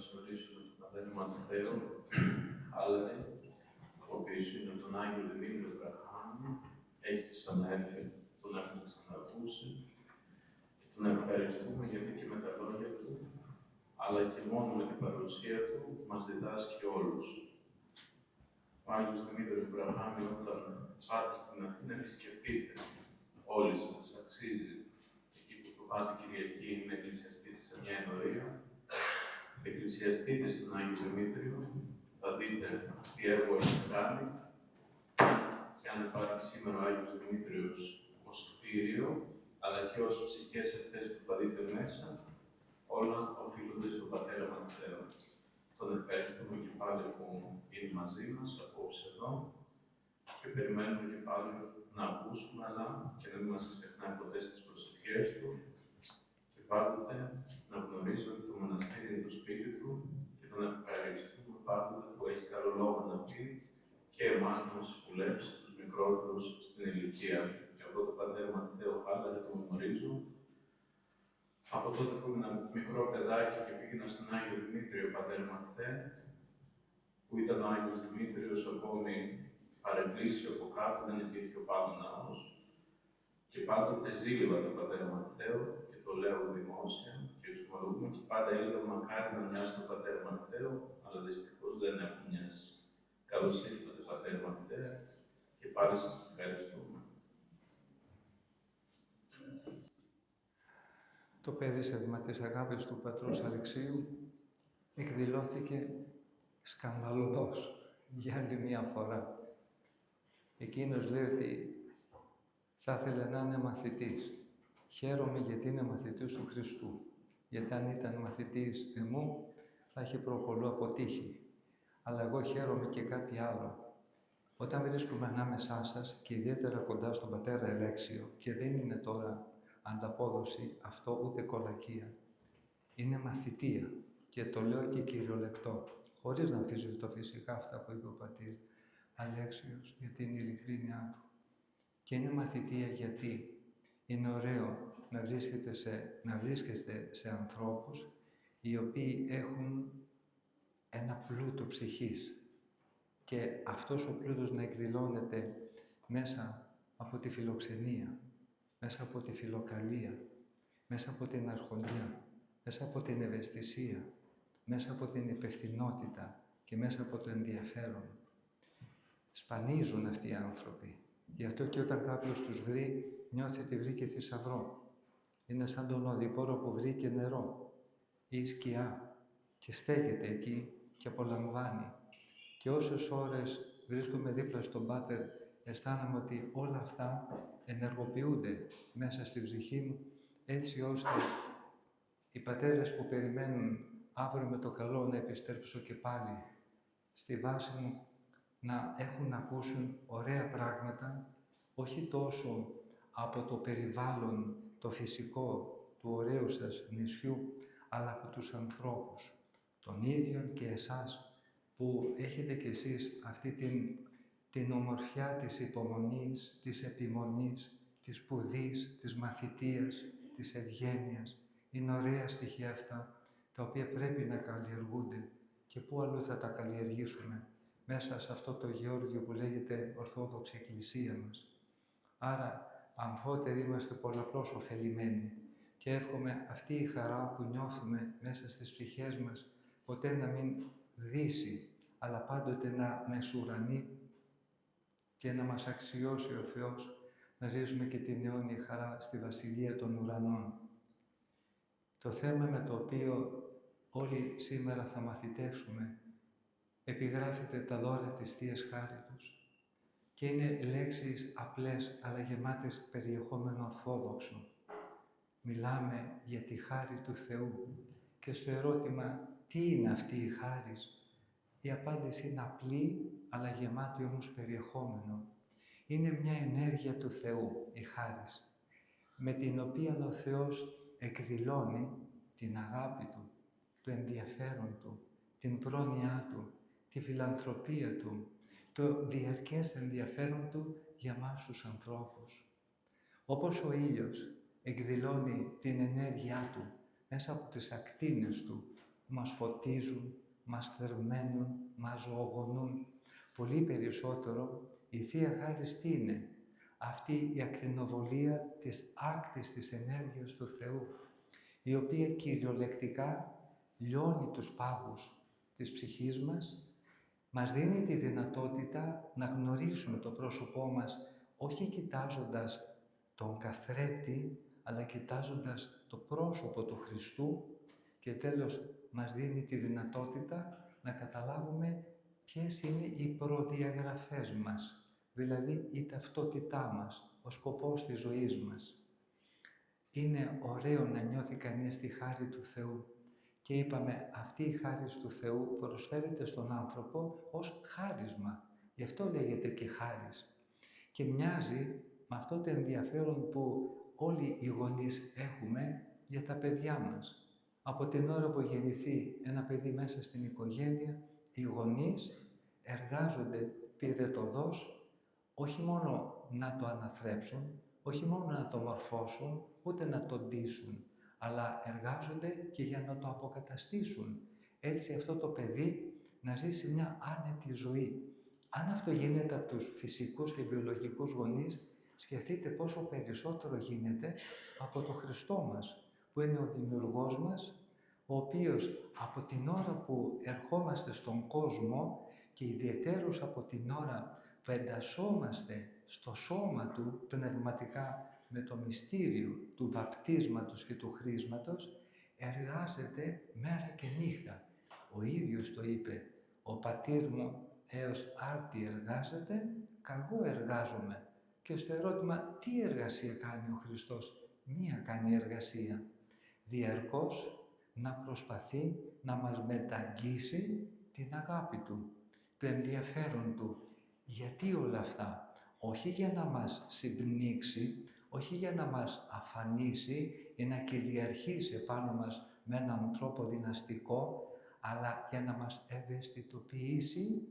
καλωσορίσουμε τον πατέρα Ματθαίο Χάλαρη, ο οποίος είναι τον Άγιο Δημήτριο Βραχάμι, έχει ξαναέρθει, τον έχουμε ξανακούσει και τον ευχαριστούμε γιατί και με τα λόγια του, αλλά και μόνο με την παρουσία του, μας διδάσκει όλους. Ο Άγιος Δημήτριος Βραχάμι, όταν πάτε στην Αθήνα, επισκεφτείτε όλοι σας, αξίζει. Εκεί που το πάτε Κυριακή είναι εκκλησιαστείτε σε μια ενορία, εκκλησιαστείτε στον Άγιο Δημήτριο, θα δείτε τι έργο έχει κάνει και αν υπάρχει σήμερα ο Άγιος Δημήτριος ως κτίριο, αλλά και ως ψυχές αυτές που θα δείτε μέσα, όλα οφείλονται στον πατέρα Ματθαίο. Τον ευχαριστούμε και πάλι που είναι μαζί μας απόψε εδώ και περιμένουμε και πάλι να ακούσουμε, αλλά και να μην μας ξεχνάει ποτέ στις προσευχές του και πάντοτε να γνωρίζουμε ότι το μοναστήρι είναι το σπίτι του και τον ευχαριστούμε πάντοτε που έχει καλό λόγο να πει και εμάς να μας συμβουλέψει τους μικρότερους στην ηλικία. Εγώ τον πατέρα Ματθαίο Χάλαρη τον γνωρίζω από τότε που ήμουν μικρό παιδάκι και πήγαινα στον Άγιο Δημήτριο πατέρα Ματθέ, που ήταν ο Άγιος Δημήτριος ακόμη παρεκκλήσιο από κάτω, δεν υπήρχε ο πάνω ναός. Και πάντοτε ζήλευα τον πατέρα Ματθαίο και το λέω δημόσια και εξομολογούμε και πάντα έλεγα μακάρι να μοιάσει τον πατέρα Ματθαίο, αλλά δυστυχώς δεν έχουν μοιάσει. Καλώς ήρθατε πατέρα Ματθαία και πάλι σας ευχαριστούμε. Το περίσσευμα της αγάπης του πατρός Αλεξίου εκδηλώθηκε σκανδαλωδώς για άλλη μία φορά. Εκείνος λέει ότι θα ήθελε να είναι μαθητής. Χαίρομαι γιατί είναι μαθητής του Χριστού. Γιατί αν ήταν μαθητής εμού, θα είχε προπολού αποτύχει. Αλλά εγώ χαίρομαι και κάτι άλλο. Όταν βρίσκομαι ανάμεσά σας και ιδιαίτερα κοντά στον πατέρα Ελέξιο, και δεν είναι τώρα ανταπόδοση αυτό ούτε κολακία, είναι μαθητεία. Και το λέω και κυριολεκτό, χωρίς να αμφισβητώ φυσικά αυτά που είπε ο πατήρ Αλέξιος για την ειλικρίνειά του. Και είναι μαθητεία γιατί είναι ωραίο να βρίσκεστε σε ανθρώπους οι οποίοι έχουν ένα πλούτο ψυχής και αυτός ο πλούτος να εκδηλώνεται μέσα από τη φιλοξενία, μέσα από τη φιλοκαλία, μέσα από την αρχοντιά, μέσα από την ευαισθησία, μέσα από την υπευθυνότητα και μέσα από το ενδιαφέρον. Σπανίζουν αυτοί οι άνθρωποι. Γι' αυτό και όταν κάποιος τους βρει, νιώθει ότι βρήκε θησαυρό. Είναι σαν τον οδηπόρο που βρήκε νερό ή σκιά και στέκεται εκεί και απολαμβάνει. Και όσες ώρες βρίσκομαι δίπλα στον Πάτερ, αισθάνομαι ότι όλα αυτά ενεργοποιούνται μέσα στη ψυχή μου, έτσι ώστε οι πατέρες που περιμένουν αύριο με το καλό να επιστρέψω και πάλι στη βάση μου, να έχουν να ακούσουν ωραία πράγματα, όχι τόσο από το περιβάλλον, το φυσικό του ωραίου σας νησιού, αλλά από τους ανθρώπους, των ίδιων και εσάς, που έχετε κι εσείς αυτή την ομορφιά της υπομονής, της επιμονής, της σπουδής, της μαθητείας, της ευγένειας. Είναι ωραία στοιχεία αυτά, τα οποία πρέπει να καλλιεργούνται και πού αλλού θα τα καλλιεργήσουμε, μέσα σε αυτό το Γεώργιο που λέγεται Ορθόδοξη Εκκλησία μας. Άρα, αμφότεροι είμαστε πολλαπλώς ωφελημένοι και εύχομαι αυτή η χαρά που νιώθουμε μέσα στις ψυχές μας ποτέ να μην δύσει, αλλά πάντοτε να μεσουρανεί και να μας αξιώσει ο Θεός να ζήσουμε και την αιώνια χαρά στη Βασιλεία των Ουρανών. Το θέμα με το οποίο όλοι σήμερα θα μαθητεύσουμε επιγράφεται τα δώρα της Θείας Χάριτος και είναι λέξεις απλές αλλά γεμάτες περιεχόμενο ορθόδοξο. Μιλάμε για τη χάρη του Θεού και στο ερώτημα τι είναι αυτή η χάρις, η απάντηση είναι απλή αλλά γεμάτη όμως περιεχόμενο. Είναι μια ενέργεια του Θεού, η χάρις, με την οποία ο Θεός εκδηλώνει την αγάπη Του, το ενδιαφέρον Του, την πρόνοιά Του, τη φιλανθρωπία Του, το διαρκές ενδιαφέρον Του για μας τους ανθρώπους. Όπως ο ήλιος εκδηλώνει την ενέργειά Του μέσα από τις ακτίνες Του μας φωτίζουν, μας θερμαίνουν, μας ζωογονούν. Πολύ περισσότερο η Θεία Χάρις τι είναι? Αυτή η ακτινοβολία της άκτιστης ενέργειας του Θεού, η οποία κυριολεκτικά λιώνει τους πάγους της ψυχής μας δίνει τη δυνατότητα να γνωρίσουμε το πρόσωπό μας, όχι κοιτάζοντας τον καθρέπτη, αλλά κοιτάζοντας το πρόσωπο του Χριστού και τέλος μας δίνει τη δυνατότητα να καταλάβουμε ποιες είναι οι προδιαγραφές μας, δηλαδή η ταυτότητά μας, ο σκοπός της ζωής μας. Είναι ωραίο να νιώθει κανείς τη χάρη του Θεού και είπαμε αυτή η χάρη του Θεού προσφέρεται στον άνθρωπο ως χάρισμα, γι' αυτό λέγεται και χάρις. Και μοιάζει με αυτό το ενδιαφέρον που όλοι οι γονείς έχουμε για τα παιδιά μας. Από την ώρα που γεννηθεί ένα παιδί μέσα στην οικογένεια, οι γονείς εργάζονται πυρετωδώς, όχι μόνο να το αναθρέψουν, όχι μόνο να το μορφώσουν, ούτε να το ντύσουν, αλλά εργάζονται και για να το αποκαταστήσουν. Έτσι αυτό το παιδί να ζήσει μια άνετη ζωή. Αν αυτό γίνεται από τους φυσικούς και βιολογικούς γονείς, σκεφτείτε πόσο περισσότερο γίνεται από το Χριστό μας, που είναι ο Δημιουργός μας, ο οποίος από την ώρα που ερχόμαστε στον κόσμο και ιδιαιτέρως από την ώρα που εντασσόμαστε στο σώμα Του πνευματικά με το μυστήριο του βαπτίσματος και του χρίσματος, εργάζεται μέρα και νύχτα. Ο ίδιος το είπε, «Ο πατήρ μου έως άρτη εργάζεται, καγώ εργάζομαι». Και στο ερώτημα, τι εργασία κάνει ο Χριστός? Μία κάνει εργασία. Διαρκώς να προσπαθεί να μας μεταγγίσει την αγάπη Του, το ενδιαφέρον Του. Γιατί όλα αυτά? Όχι για να μας συμπνίξει, όχι για να μας αφανίσει ή να κυριαρχήσει επάνω μας με έναν τρόπο δυναστικό, αλλά για να μας ευαισθητοποιήσει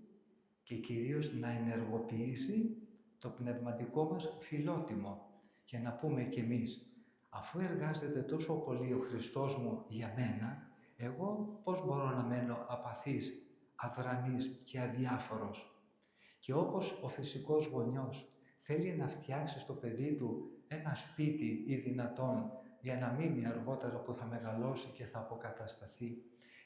και κυρίως να ενεργοποιήσει το πνευματικό μας φιλότιμο. Και να πούμε κι εμείς, αφού εργάζεται τόσο πολύ ο Χριστός μου για μένα, εγώ πώς μπορώ να μένω απαθής, αδρανής και αδιάφορος? Και όπως ο φυσικός γονιός θέλει να φτιάξει στο παιδί του ένα σπίτι ή δυνατόν για να μείνει αργότερα που θα μεγαλώσει και θα αποκατασταθεί,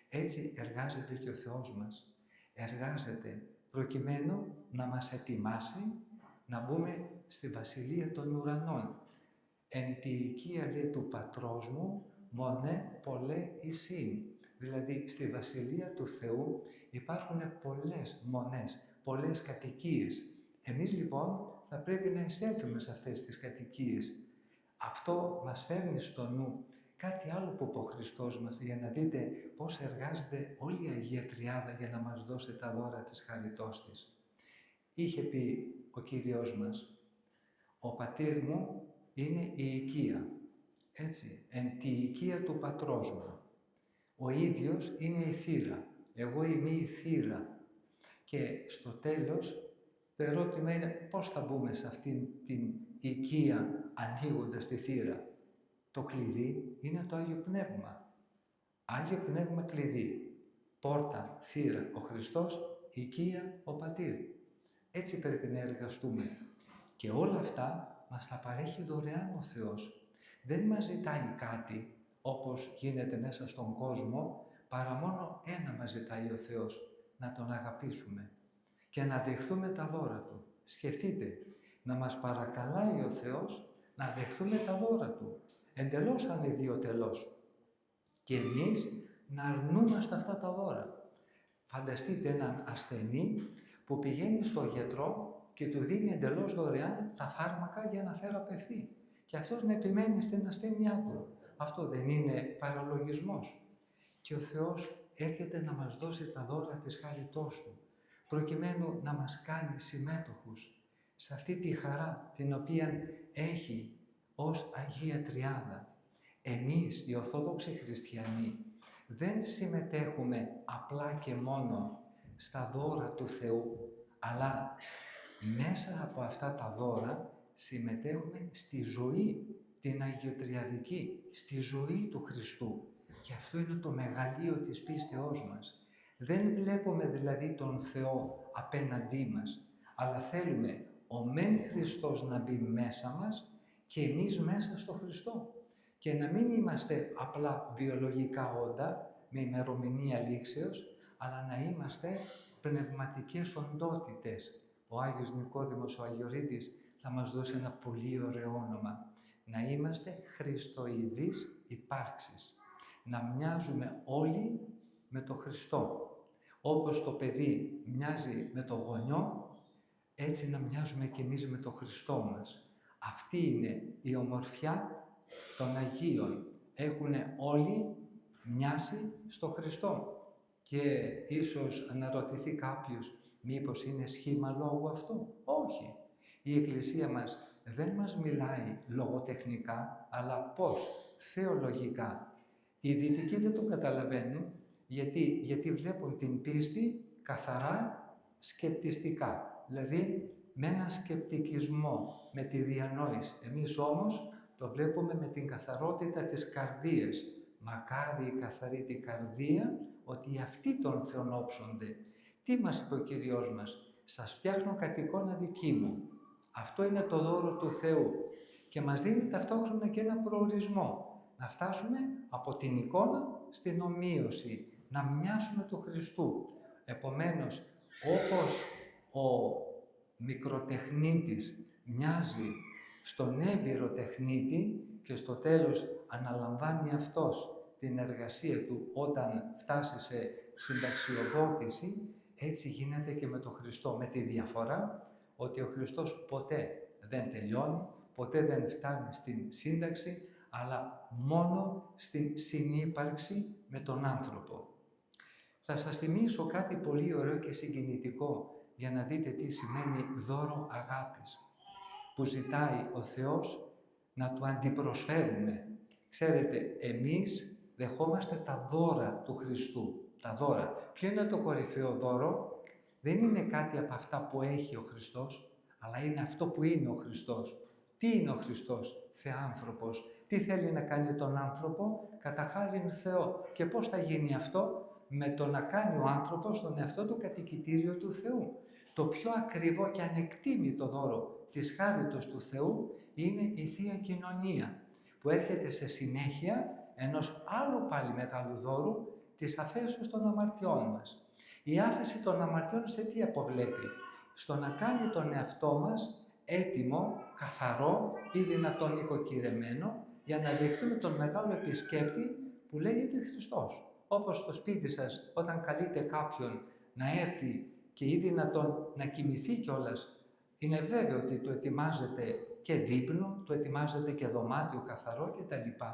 έτσι εργάζεται και ο Θεός μας. Εργάζεται προκειμένου να μας ετοιμάσει να μπούμε στη Βασιλεία των Ουρανών. «Εν τη οικία, λέει, του Πατρός μου, μονέ πολλέ εισήν». Δηλαδή, στη Βασιλεία του Θεού υπάρχουν πολλές μονές, πολλές κατοικίες. Εμείς λοιπόν θα πρέπει να εισέλθουμε σε αυτές τις κατοικίες. Αυτό μας φέρνει στο νου κάτι άλλο που είπε ο Χριστός μας, για να δείτε πώς εργάζεται όλη η Αγία Τριάδα για να μας δώσει τα δώρα της χαριτός της. Είχε πει ο Κύριος μας, «Ο πατήρ μου είναι η οικία». Έτσι, «εν τη οικία του πατρός μου». Ο ίδιος είναι η θύρα. Εγώ είμαι η θύρα. Και στο τέλος, το ερώτημα είναι πώς θα μπούμε σε αυτήν την οικία ανοίγοντας τη θύρα. Το κλειδί είναι το Άγιο Πνεύμα. Άγιο Πνεύμα κλειδί. Πόρτα, θύρα, ο Χριστός, οικία, ο Πατήρ. Έτσι πρέπει να εργαστούμε. Και όλα αυτά μας τα παρέχει δωρεάν ο Θεός. Δεν μας ζητάει κάτι, όπως γίνεται μέσα στον κόσμο, παρά μόνο ένα μας ζητάει ο Θεός, να Τον αγαπήσουμε και να δεχθούμε τα δώρα Του. Σκεφτείτε, να μας παρακαλάει ο Θεός να δεχθούμε τα δώρα Του, εντελώς ανιδιοτελώς. Και εμείς να αρνούμαστε αυτά τα δώρα. Φανταστείτε έναν ασθενή που πηγαίνει στο γιατρό και του δίνει εντελώς δωρεάν τα φάρμακα για να θεραπευθεί. Και αυτός να επιμένει στην ασθένειά του. Αυτό δεν είναι παραλογισμός? Και ο Θεός έρχεται να μας δώσει τα δώρα της χαριτός Του, προκειμένου να μας κάνει συμμέτοχους σε αυτή τη χαρά την οποία έχει ως Αγία Τριάδα. Εμείς, οι Ορθόδοξοι Χριστιανοί, δεν συμμετέχουμε απλά και μόνο στα δώρα του Θεού, αλλά μέσα από αυτά τα δώρα συμμετέχουμε στη ζωή, την αγιοτριαδική, στη ζωή του Χριστού. Και αυτό είναι το μεγαλείο της πίστεώς μας. Δεν βλέπουμε δηλαδή τον Θεό απέναντί μας, αλλά θέλουμε ο μεν Χριστός να μπει μέσα μας και εμείς μέσα στο Χριστό. Και να μην είμαστε απλά βιολογικά όντα, με ημερομηνία λήξεως, αλλά να είμαστε πνευματικές οντότητες. Ο Άγιος Νικόδημος, ο Αγιορείτης, θα μας δώσει ένα πολύ ωραίο όνομα. Να είμαστε χριστοειδείς υπάρξεις. Να μοιάζουμε όλοι με τον Χριστό. Όπως το παιδί μοιάζει με το γονιό, έτσι να μοιάζουμε κι εμείς με τον Χριστό μας. Αυτή είναι η ομορφιά των Αγίων. Έχουν όλοι μοιάσει στο Χριστό. Και ίσως αναρωτηθεί κάποιος, μήπως είναι σχήμα λόγου αυτό? Όχι. Η Εκκλησία μας δεν μας μιλάει λογοτεχνικά, αλλά πώς? Θεολογικά. Οι Δυτικοί δεν το καταλαβαίνουν, γιατί βλέπουν την πίστη καθαρά σκεπτιστικά. Δηλαδή, με ένα σκεπτικισμό, με τη διανόηση. Εμείς όμως το βλέπουμε με την καθαρότητα της καρδίας. Μακάρι η καθαρή την καρδία, ότι αυτοί τον θεονόψονται. Τι μας είπε ο Κύριος μας? Σας φτιάχνω κατ' εικόνα δική μου. Αυτό είναι το δώρο του Θεού. Και μας δίνει ταυτόχρονα και ένα προορισμό. Να φτάσουμε από την εικόνα στην ομοίωση. Να μοιάσουμε του Χριστού. Επομένως, όπως ο μικροτεχνίτης μοιάζει στον έμπειρο τεχνίτη και στο τέλος αναλαμβάνει αυτός την εργασία του όταν φτάσει σε συνταξιοδότηση, έτσι γίνεται και με τον Χριστό, με τη διαφορά ότι ο Χριστός ποτέ δεν τελειώνει, ποτέ δεν φτάνει στην σύνταξη, αλλά μόνο στην συνύπαρξη με τον άνθρωπο. Θα σας θυμίσω κάτι πολύ ωραίο και συγκινητικό για να δείτε τι σημαίνει δώρο αγάπης, που ζητάει ο Θεός να Του αντιπροσφέρουμε. Ξέρετε, εμείς δεχόμαστε τα δώρα του Χριστού. Τα δώρα. Ποιο είναι το κορυφαίο δώρο? Δεν είναι κάτι από αυτά που έχει ο Χριστός, αλλά είναι αυτό που είναι ο Χριστός. Τι είναι ο Χριστός? Θεάνθρωπος. Τι θέλει να κάνει τον άνθρωπο? Κατά χάριν Θεό. Και πώς θα γίνει αυτό? Με το να κάνει ο άνθρωπος τον εαυτό του κατοικητήριο του Θεού. Το πιο ακριβό και ανεκτήμητο δώρο της χάριτος του Θεού είναι η Θεία Κοινωνία, που έρχεται σε συνέχεια ενός άλλου πάλι μεγάλου δώρου, της αφέσεως των αμαρτιών μας. Η άφεση των αμαρτιών σε τι αποβλέπει? Στο να κάνει τον εαυτό μας έτοιμο, καθαρό ή δυνατόν οικοκυρεμένο, για να δεχτούμε τον μεγάλο επισκέπτη που λέγεται Χριστός. Όπως στο σπίτι σας, όταν καλείτε κάποιον να έρθει και ή δυνατόν να κοιμηθεί κιόλας, είναι βέβαιο ότι του ετοιμάζεται και δείπνο, του ετοιμάζεται και δωμάτιο καθαρό κτλ.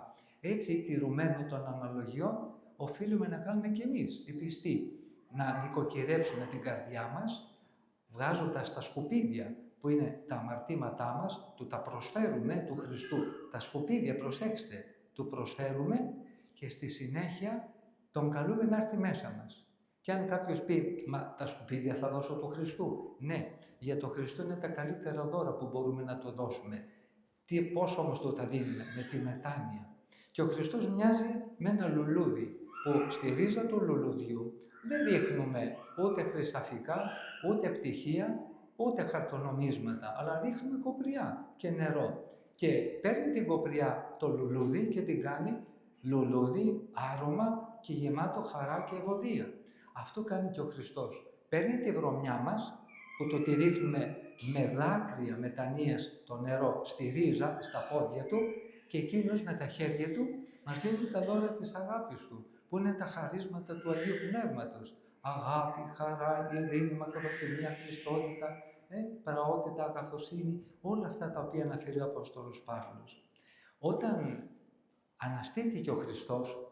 Έτσι, τηρουμένο των αναλογιών, οφείλουμε να κάνουμε κι εμείς, οι πιστοί, να νοικοκυρέψουμε την καρδιά μας, βγάζοντας τα σκουπίδια που είναι τα αμαρτήματά μας, του τα προσφέρουμε του Χριστού. Τα σκουπίδια, προσέξτε, του προσφέρουμε και στη συνέχεια τον καλούμε να έρθει μέσα μας. Και αν κάποιος πει, μα τα σκουπίδια θα δώσω του Χριστού. Ναι, για το Χριστό είναι τα καλύτερα δώρα που μπορούμε να του δώσουμε. Πώς όμως το τα δίνουμε? Με τη μετάνοια. Και ο Χριστός μοιάζει με ένα λουλούδι, που στη ρίζα του λουλουδιού δεν ρίχνουμε ούτε χρυσαφικά, ούτε πτυχία, ούτε χαρτονομίσματα, αλλά ρίχνουμε κοπριά και νερό. Και παίρνει την κοπριά το λουλούδι και την κάνει λουλούδι, άρωμα και γεμάτο χαρά και ευωδία. Αυτό κάνει και ο Χριστός. Παίρνει τη βρωμιά μας, που το τη ρίχνουμε με δάκρυα μετανοίας το νερό στη ρίζα, στα πόδια του, και εκείνος με τα χέρια του μας δίνει τα δώρα της αγάπης του, που είναι τα χαρίσματα του Αγίου Πνεύματος. Αγάπη, χαρά, ειρήνη, μακροθυμία, Χριστότητα, πραότητα, αγαθοσύνη, όλα αυτά τα οποία αναφέρει ο Απόστολος Παύλος. Όταν αναστήθηκε ο Χριστός,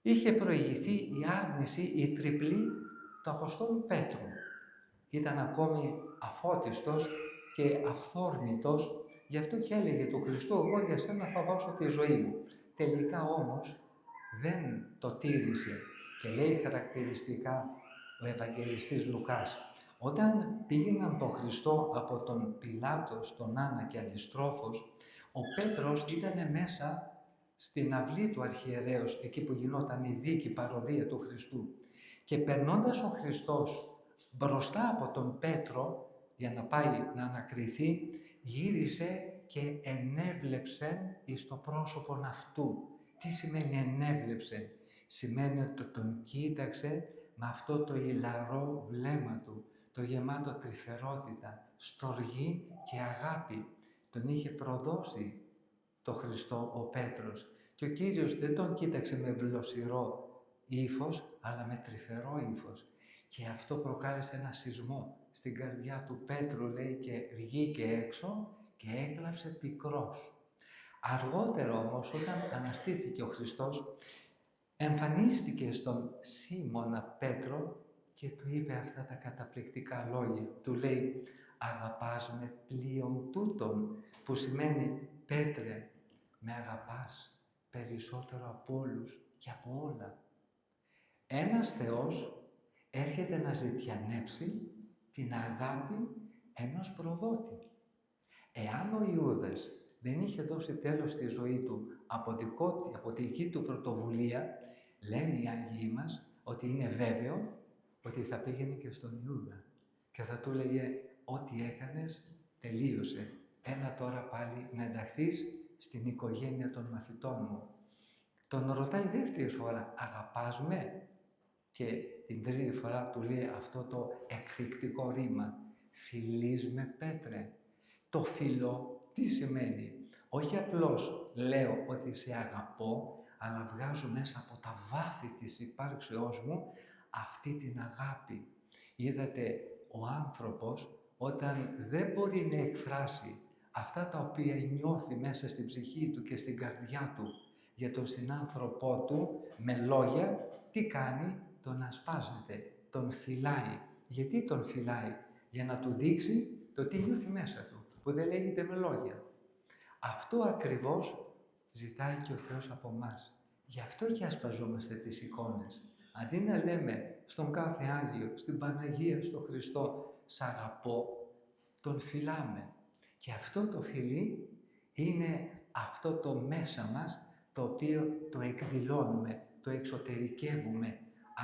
είχε προηγηθεί η άρνηση, η τριπλή του Αποστόλου Πέτρου. Ήταν ακόμη αφώτιστος και αυθόρμητος, γι' αυτό και έλεγε του Χριστού, εγώ για σένα θα δώσω τη ζωή μου. Τελικά όμως δεν το τήρησε και λέει χαρακτηριστικά ο Ευαγγελιστής Λουκάς. Όταν πήγαιναν τον Χριστό από τον Πιλάτο στον Άννα και αντιστρόφως, ο Πέτρος ήταν μέσα στην αυλή του αρχιερέως, εκεί που γινόταν η δίκη παροδία του Χριστού. Και περνώντας ο Χριστός μπροστά από τον Πέτρο, για να πάει να ανακριθεί, γύρισε και ενέβλεψε εις το πρόσωπον αυτού. Τι σημαίνει ενέβλεψε? Σημαίνει ότι τον κοίταξε με αυτό το ηλαρό βλέμμα του, το γεμάτο τρυφερότητα, στοργή και αγάπη. Τον είχε προδώσει το Χριστό ο Πέτρος. Και ο Κύριος δεν τον κοίταξε με βλοσιρό ύφος, αλλά με τρυφερό ύφος. Και αυτό προκάλεσε ένα σεισμό στην καρδιά του Πέτρου, λέει, και βγήκε έξω και έκλαψε πικρός. Αργότερα όμως, όταν αναστήθηκε ο Χριστός, εμφανίστηκε στον Σίμωνα Πέτρο και του είπε αυτά τα καταπληκτικά λόγια. Του λέει, αγαπάς με πλοίον τούτον, που σημαίνει, Πέτρε, με αγαπάς περισσότερο από όλους και από όλα. Ένας Θεός έρχεται να ζητιανέψει την αγάπη ενός προδότη. Εάν ο Ιούδας δεν είχε δώσει τέλος στη ζωή του από τη δική του πρωτοβουλία, λένε οι Άγιοι μας ότι είναι βέβαιο ότι θα πήγαινε και στον Ιούδα και θα του έλεγε ό,τι έκανες τελείωσε. Έλα τώρα πάλι να ενταχθείς στην οικογένεια των μαθητών μου. Τον ρωτάει δεύτερη φορά, αγαπάς με? Και την τρίτη φορά του λέει αυτό το εκρηκτικό ρήμα, φιλείς με, Πέτρε? Το φιλώ τι σημαίνει? Όχι απλώς λέω ότι σε αγαπώ, αλλά βγάζω μέσα από τα βάθη της υπάρξεώς μου αυτή την αγάπη. Είδατε, ο άνθρωπος όταν δεν μπορεί να εκφράσει αυτά τα οποία νιώθει μέσα στην ψυχή του και στην καρδιά του για τον συνάνθρωπό του με λόγια, τι κάνει? Τον ασπάζεται, τον φυλάει. Γιατί τον φυλάει? Για να του δείξει το τι νιώθει μέσα του, που δεν λέγεται με λόγια. Αυτό ακριβώς ζητάει και ο Θεός από εμάς. Γι' αυτό και ασπαζόμαστε τις εικόνες. Αντί να λέμε στον κάθε Άγιο, στην Παναγία, στον Χριστό, «Σ' αγαπώ», τον φυλάμε. Και αυτό το φιλί είναι αυτό το μέσα μας, το οποίο το εκδηλώνουμε, το εξωτερικεύουμε.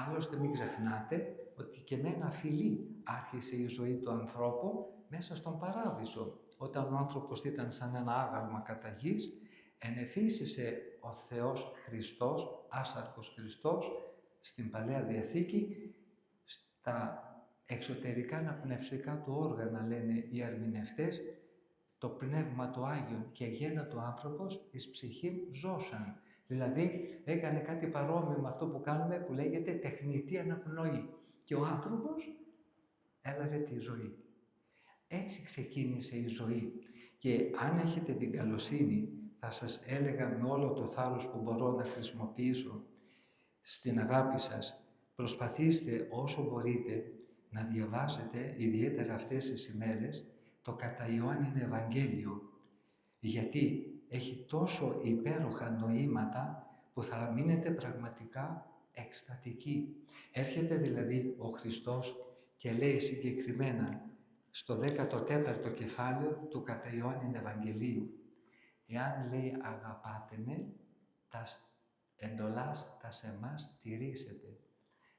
Άλλωστε μην ξεχνάτε ότι και με ένα φιλί άρχισε η ζωή του ανθρώπου μέσα στον Παράδεισο. Όταν ο άνθρωπος ήταν σαν ένα άγαλμα κατά γης, ενεφύσισε ο Θεός Χριστός, άσαρκος Χριστός, στην Παλαιά Διαθήκη, στα εξωτερικά αναπνευστικά του όργανα, λένε οι ερμηνευτές, το Πνεύμα του Άγιον και γένετο άνθρωπος εις ψυχήν ζώσαν. Δηλαδή έκανε κάτι παρόμοιο με αυτό που κάνουμε που λέγεται τεχνητή αναπνοή. Και ο άνθρωπος έλαβε τη ζωή. Έτσι ξεκίνησε η ζωή. Και αν έχετε την καλοσύνη, θα σας έλεγα με όλο το θάρρος που μπορώ να χρησιμοποιήσω στην αγάπη σας, προσπαθήστε όσο μπορείτε να διαβάσετε, ιδιαίτερα αυτές τις ημέρες, το κατά Ιωάννην Ευαγγέλιο. Γιατί έχει τόσο υπέροχα νοήματα που θα μείνετε πραγματικά εκστατικοί. Έρχεται δηλαδή ο Χριστός και λέει συγκεκριμένα στο 14ο κεφάλαιο του κατά Ιωάννην Ευαγγελίου, εάν λέει αγαπάτε με, τας εντολάς τας εμάς τηρήσετε.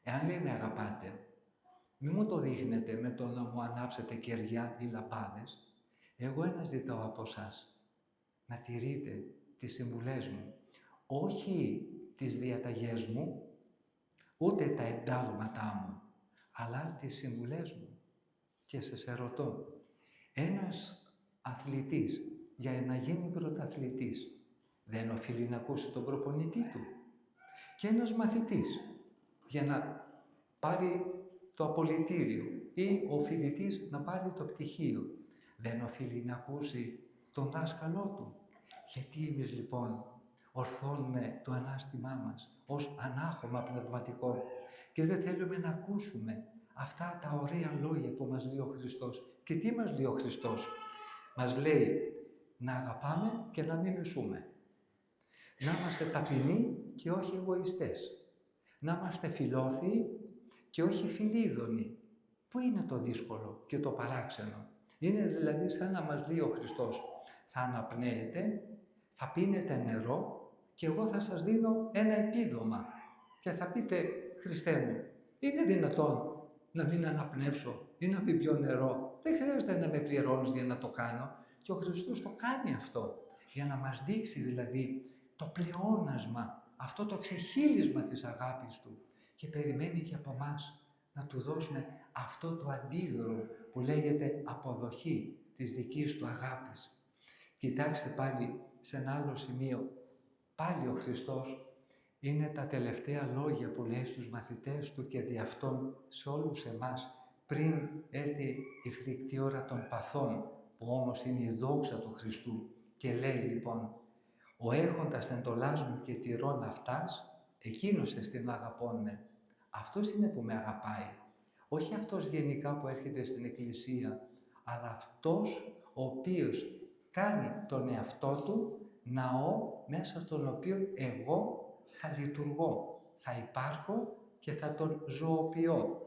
Εάν λέει με αγαπάτε, μη μου το δείχνετε με το να μου ανάψετε κεριά ή λαμπάδες. Εγώ ένα ζητάω από εσάς, να τηρείτε τις συμβουλές μου. Όχι τις διαταγές μου, ούτε τα εντάλματά μου, αλλά τις συμβουλές μου. Και σας ερωτώ, ένας αθλητής για να γίνει πρωταθλητής δεν οφείλει να ακούσει τον προπονητή του? Και ένας μαθητής για να πάρει το απολυτήριο ή ο φοιτητής να πάρει το πτυχίο δεν οφείλει να ακούσει τον δάσκαλό του? Γιατί εμείς λοιπόν ορθώνουμε το ανάστημά μας ως ανάχωμα πνευματικό και δεν θέλουμε να ακούσουμε αυτά τα ωραία λόγια που μας λέει ο Χριστός? Και τι μας λέει ο Χριστός? Μας λέει να αγαπάμε και να μην μισούμε. Να είμαστε ταπεινοί και όχι εγωιστές. Να είμαστε φιλόθιοι και όχι φιλίδωνοι. Πού είναι το δύσκολο και το παράξενο? Είναι δηλαδή σαν να μας λέει ο Χριστός, θα αναπνέετε, θα πίνετε νερό και εγώ θα σας δίνω ένα επίδομα. Και θα πείτε, Χριστέ μου, είναι δυνατόν να μην αναπνεύσω ή να μην πιω νερό? Δεν χρειάζεται να με πληρώνεις για να το κάνω. Και ο Χριστός το κάνει αυτό, για να μας δείξει δηλαδή το πλεόνασμα, αυτό το ξεχύλισμα της αγάπης Του. Και περιμένει και από εμάς να Του δώσουμε αυτό το αντίδωρο που λέγεται αποδοχή της δικής Του αγάπης. Κοιτάξτε πάλι σε ένα άλλο σημείο, πάλι ο Χριστός είναι τα τελευταία λόγια που λέει στους μαθητές Του και δι' αυτόν σε όλους εμάς, πριν έρθει η φρικτή ώρα των παθών, που όμως είναι η δόξα του Χριστού. Και λέει λοιπόν, ο έχοντας εντολάς μου και τηρών αυτάς, εκείνος εστιν αγαπών με. Αυτός είναι που με αγαπάει. Όχι αυτός γενικά που έρχεται στην Εκκλησία, αλλά αυτός ο οποίος κάνει τον εαυτό του ναό μέσα στον οποίο εγώ θα λειτουργώ, θα υπάρχω και θα τον ζωοποιώ.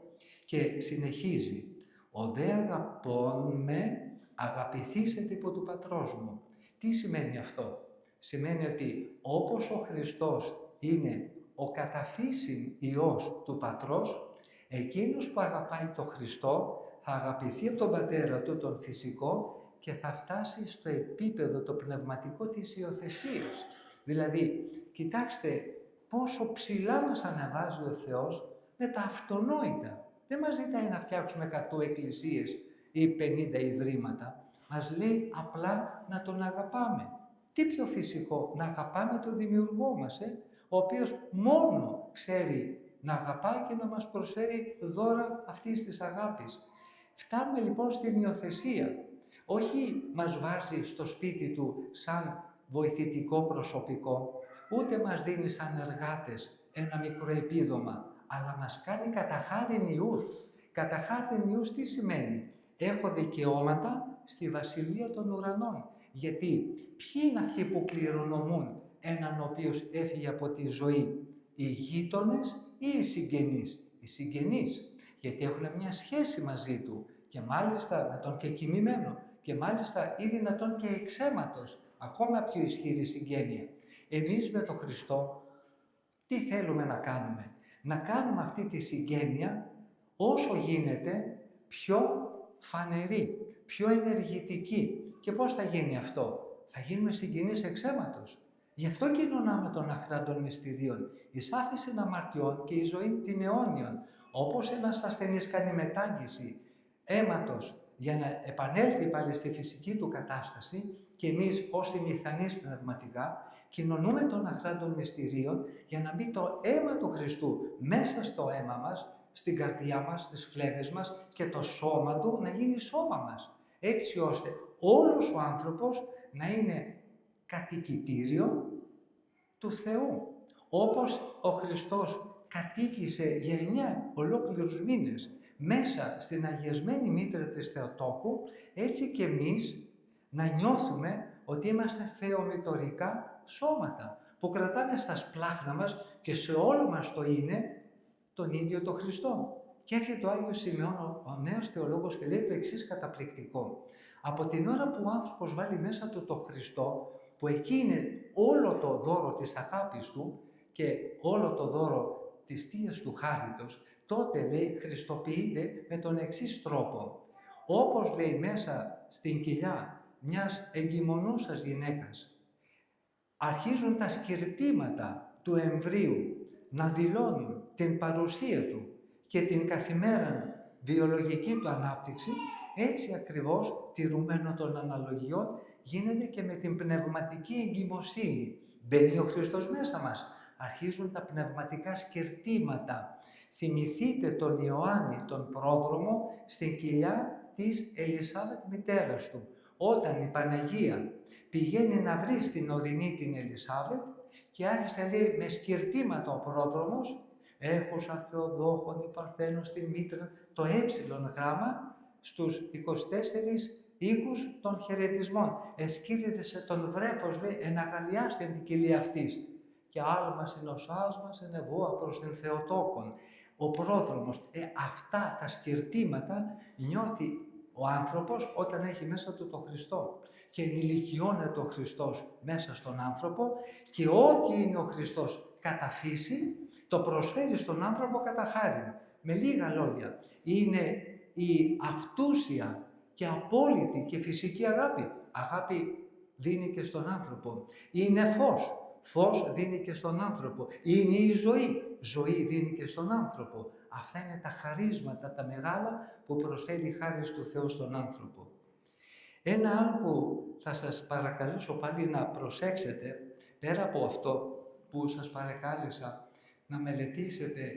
Και συνεχίζει, ο δε αγαπών με αγαπηθήσετε υπό του Πατρός μου. Τι σημαίνει αυτό? Σημαίνει ότι όπως ο Χριστός είναι ο καταφύσιν Υιός του Πατρός, εκείνος που αγαπάει τον Χριστό θα αγαπηθεί από τον Πατέρα Του, τον φυσικό, και θα φτάσει στο επίπεδο το πνευματικό της υιοθεσίας. Δηλαδή, κοιτάξτε πόσο ψηλά μας αναβάζει ο Θεός με τα αυτονόητα. Δεν μας ζητάει να φτιάξουμε 100 εκκλησίες ή 50 ιδρύματα. Μας λέει απλά να Τον αγαπάμε. Τι πιο φυσικό, να αγαπάμε τον Δημιουργό μας, ο οποίος μόνο ξέρει να αγαπάει και να μας προσφέρει δώρα αυτής της αγάπης. Φτάνουμε λοιπόν στην υιοθεσία. Όχι μας βάζει στο σπίτι Του σαν βοηθητικό προσωπικό, ούτε μας δίνει σαν εργάτες ένα μικρό επίδομα, αλλά μας κάνει καταχάριν Υιούς. Καταχάριν Υιούς τι σημαίνει? Έχω δικαιώματα στη Βασιλεία των Ουρανών. Γιατί ποιοι είναι αυτοί που κληρονομούν έναν ο οποίος έφυγε από τη ζωή? Οι γείτονες ή οι συγγενείς? Οι συγγενείς, γιατί έχουν μια σχέση μαζί Του και μάλιστα με τον κεκοιμημένο και μάλιστα ή δυνατόν και εξαίματος, ακόμα πιο ισχυρή συγγένεια. Εμείς με τον Χριστό τι θέλουμε να κάνουμε? Να κάνουμε αυτή τη συγγένεια όσο γίνεται πιο φανερή, πιο ενεργητική. Και πώς θα γίνει αυτό? Θα γίνουμε συγγενείς εξαίματος. Γι' αυτό κοινωνάμε των αχράντων μυστηρίων, εις άφεσιν αμαρτιών και η ζωή την αιώνιον. Όπως ένας ασθενής κάνει μετάγγιση αίματος για να επανέλθει πάλι στη φυσική του κατάσταση, και εμείς ως ημιθανείς πνευματικά κοινωνούμε των αχράντων μυστηρίων για να μπει το αίμα του Χριστού μέσα στο αίμα μας, στην καρδιά μας, στις φλέβες μας, και το σώμα Του να γίνει σώμα μας. Έτσι ώστε όλος ο άνθρωπος να είναι κατοικητήριο του Θεού. Όπως ο Χριστός κατοίκησε για 9 ολόκληρους μήνες μέσα στην αγιασμένη μήτρα της Θεοτόκου, έτσι και εμείς να νιώθουμε ότι είμαστε θεομητορικά σώματα που κρατάμε στα σπλάχνα μας και σε όλο μας το είναι τον ίδιο τον Χριστό. Και έρχεται ο Άγιος Σημεών, ο νέος θεολόγος, και λέει το εξής καταπληκτικό. Από την ώρα που ο άνθρωπος βάλει μέσα του τον Χριστό, που εκεί είναι όλο το δώρο της αγάπης Του και όλο το δώρο της Θείας Του χάριτος, τότε λέει χριστοποιείται με τον εξής τρόπο. Όπως λέει μέσα στην κοιλιά μιας εγκυμονούσας γυναίκας, αρχίζουν τα σκυρτήματα του εμβρίου να δηλώνουν την παρουσία του και την καθημερινή βιολογική του ανάπτυξη, έτσι ακριβώς, τηρουμένο των αναλογιών, γίνεται και με την πνευματική εγκυμοσύνη. Μπαίνει ο Χριστός μέσα μας. Αρχίζουν τα πνευματικά σκερτήματα. Θυμηθείτε τον Ιωάννη, τον πρόδρομο, στην κοιλιά της Ελισάβετ μητέρας του. Όταν η Παναγία πηγαίνει να βρει στην ορεινή την Ελισάβετ και άρχισε, λέει, με σκερτήματα ο πρόδρομος, έχουσα Θεοδόχον η Παρθένος στην μήτρα, το γράμμα στους 24 οίκους των χαιρετισμών. Εσκύρισε τον βρέφος, λέει, εναγαλιάσει την κοιλία αυτής. Και άλμα συνοσάς μας ενεβόα προς την Θεοτόκον. Ο πρόδρομος, αυτά τα σκερτήματα νιώθει ο άνθρωπος όταν έχει μέσα του τον Χριστό και ενηλικιώνεται ο Χριστός μέσα στον άνθρωπο και ό,τι είναι ο Χριστός κατά φύση το προσφέρει στον άνθρωπο κατά χάριν. Με λίγα λόγια, είναι η αυτούσια και απόλυτη και φυσική αγάπη. Αγάπη δίνει και στον άνθρωπο. Είναι φως. Φως δίνει και στον άνθρωπο. Είναι η ζωή. Ζωή δίνει και στον άνθρωπο. Αυτά είναι τα χαρίσματα, τα μεγάλα που προσφέρει η χάρις του Θεού στον άνθρωπο. Ένα άλλο που θα σας παρακαλέσω πάλι να προσέξετε, πέρα από αυτό που σας παρακάλεσα να μελετήσετε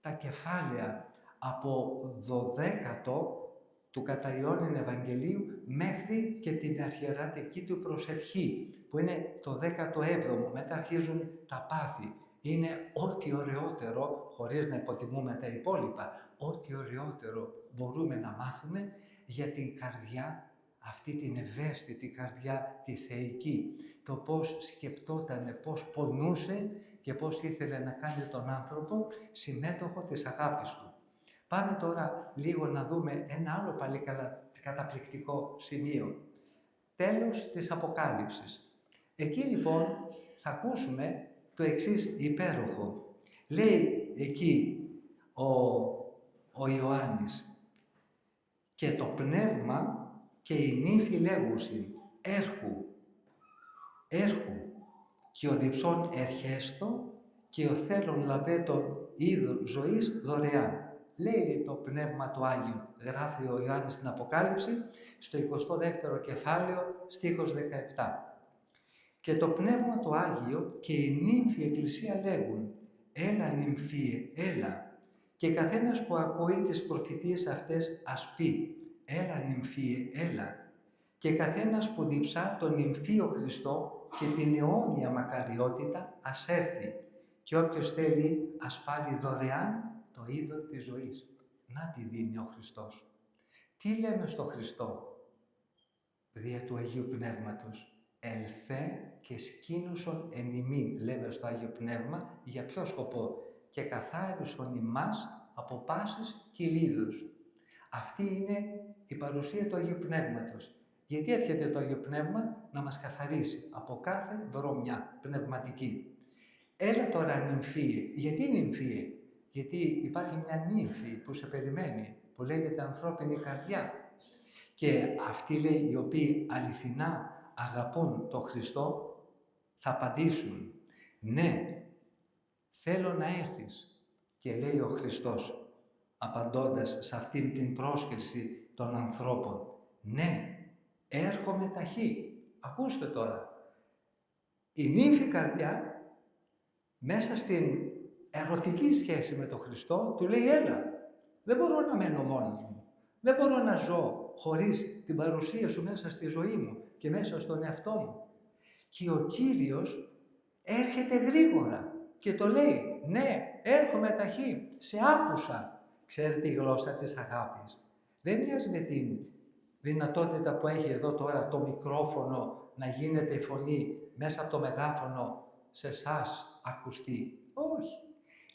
τα κεφάλαια από 12ο του κατά Ιωάννην Ευαγγελίου μέχρι και την αρχιερατική του προσευχή, που είναι το 17ο, μετά αρχίζουν τα πάθη. Είναι ό,τι ωραιότερο, χωρίς να υποτιμούμε τα υπόλοιπα, ό,τι ωραιότερο μπορούμε να μάθουμε για την καρδιά, αυτή την ευαίσθητη καρδιά, τη θεϊκή. Το πώς σκεπτότανε, πώς πονούσε και πώς ήθελε να κάνει τον άνθρωπο συμμέτοχο της αγάπης του. Πάμε τώρα λίγο να δούμε ένα άλλο πάλι καταπληκτικό σημείο. Τέλος της Αποκάλυψης. Εκεί λοιπόν θα ακούσουμε το εξής υπέροχο. Λέει εκεί ο Ιωάννης «Και το πνεύμα και η νύμφη λέγουσιν έρχου και ο διψών ερχέστο και ο θέλων λαβέτων είδων ζωής δωρεάν». Λέει το Πνεύμα του Άγιο, γράφει ο Ιωάννης στην Αποκάλυψη, στο 22ο κεφάλαιο, στίχος 17. «Και το Πνεύμα του Άγιο και η νύμφη Εκκλησία λέγουν, έλα νυμφίε, έλα. Και καθένας που ακούει τις προφητείες αυτές ας πει, έλα νυμφίε, έλα. Και καθένας που διψά τον νυμφίο Χριστό και την αιώνια μακαριότητα ας έρθει. Και όποιος θέλει ας πάρει δωρεάν το είδον της ζωής». Να τη δίνει ο Χριστός. Τι λέμε στο Χριστό? Δια του Αγίου Πνεύματος. Ελθέ και σκήνωσον εν ημίν, λέμε στο Άγιο Πνεύμα, για ποιο σκοπό? Και καθάρισον ημάς από πάσης κυλίδους. Αυτή είναι η παρουσία του Αγίου Πνεύματος. Γιατί έρχεται το Άγιο Πνεύμα? Να μας καθαρίσει από κάθε βρωμιά πνευματική. Έλα τώρα νυμφίε. Γιατί νυμφίε? Γιατί υπάρχει μια νύμφη που σε περιμένει, που λέγεται ανθρώπινη καρδιά. Και αυτοί, λέει, οι οποίοι αληθινά αγαπούν τον Χριστό, θα απαντήσουν, ναι, θέλω να έρθεις. Και λέει ο Χριστός, απαντώντας σε αυτήν την πρόσκληση των ανθρώπων, ναι, έρχομαι ταχύ. Ακούστε τώρα, η νύμφη καρδιά, μέσα στην ερωτική σχέση με τον Χριστό, του λέει, έλα, δεν μπορώ να μένω μόνος μου. Δεν μπορώ να ζω χωρίς την παρουσία σου μέσα στη ζωή μου και μέσα στον εαυτό μου. Και ο Κύριος έρχεται γρήγορα και το λέει, ναι, έρχομαι ταχύ, σε άκουσα. Ξέρετε η γλώσσα της αγάπης. Δεν μοιάζει με την δυνατότητα που έχει εδώ τώρα το μικρόφωνο να γίνεται η φωνή μέσα από το μεγάφωνο σε εσάς ακουστεί. Όχι.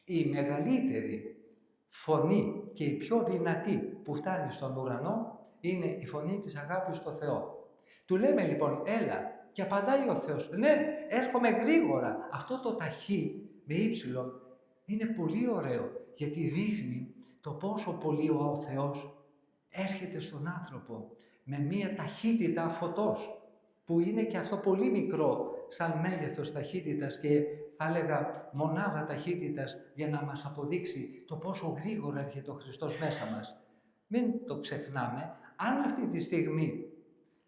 Η μεγαλύτερη φωνή και η πιο δυνατή που φτάνει στον ουρανό είναι η φωνή της αγάπης στο Θεό. Του λέμε λοιπόν, έλα, και απαντάει ο Θεός, ναι, έρχομαι γρήγορα. Αυτό το ταχύ με ύψιλον είναι πολύ ωραίο, γιατί δείχνει το πόσο πολύ ο Θεός έρχεται στον άνθρωπο με μία ταχύτητα φωτός, που είναι και αυτό πολύ μικρό σαν μέγεθος ταχύτητας και θα έλεγα μονάδα ταχύτητας για να μας αποδείξει το πόσο γρήγορα έρχεται ο Χριστός μέσα μας. Μην το ξεχνάμε, αν αυτή τη στιγμή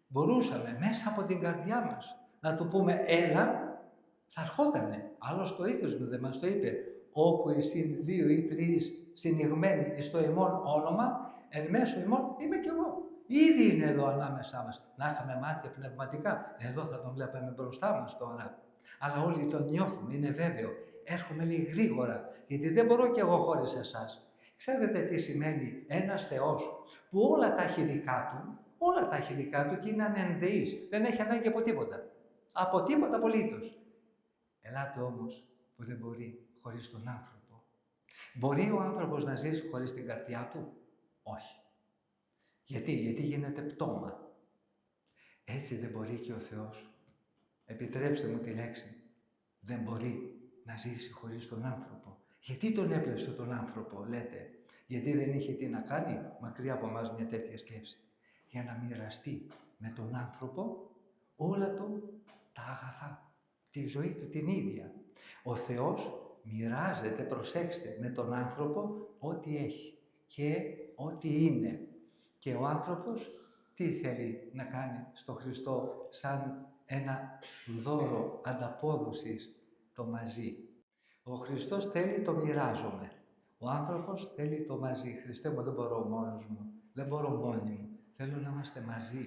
μπορούσαμε μέσα από την καρδιά μας να του πούμε έλα, θα ερχότανε. Άλλος το ίδιος δεν μας το είπε. Όπου εισήν 2 ή 3 συνηγμένοι εις το ημών όνομα, εν μέσω ημών είμαι κι εγώ. Ήδη είναι εδώ ανάμεσά μας. Να είχαμε μάτια πνευματικά, εδώ θα τον βλέπαμε μπροστά μας τώρα. Αλλά όλοι τον νιώθουμε, είναι βέβαιο. Έρχομαι λίγο γρήγορα, γιατί δεν μπορώ κι εγώ χωρίς εσάς. Ξέρετε τι σημαίνει ένας Θεός που όλα τα έχει δικά του και είναι ανενδεής. Δεν έχει ανάγκη από τίποτα. Από τίποτα απολύτως. Ελάτε όμως που δεν μπορεί χωρίς τον άνθρωπο. Μπορεί ο άνθρωπος να ζήσει χωρίς την καρδιά του? Όχι. Γιατί γίνεται πτώμα. Έτσι δεν μπορεί και ο Θεός. Επιτρέψτε μου τη λέξη. Δεν μπορεί να ζήσει χωρίς τον άνθρωπο. Γιατί τον έπλεψε τον άνθρωπο, λέτε. Γιατί δεν είχε τι να κάνει, μακριά από εμάς μια τέτοια σκέψη. Για να μοιραστεί με τον άνθρωπο όλα του τα αγαθά. Τη ζωή του την ίδια. Ο Θεός μοιράζεται, προσέξτε, με τον άνθρωπο ό,τι έχει και ό,τι είναι. Και ο άνθρωπος τι θέλει να κάνει στο Χριστό σαν ένα δώρο ανταπόδοσης το μαζί. Ο Χριστός θέλει το μοιράζομαι. Ο άνθρωπος θέλει το μαζί. Χριστέ μου, δεν μπορώ μόνος μου. Δεν μπορώ μόνοι μου. Θέλω να είμαστε μαζί.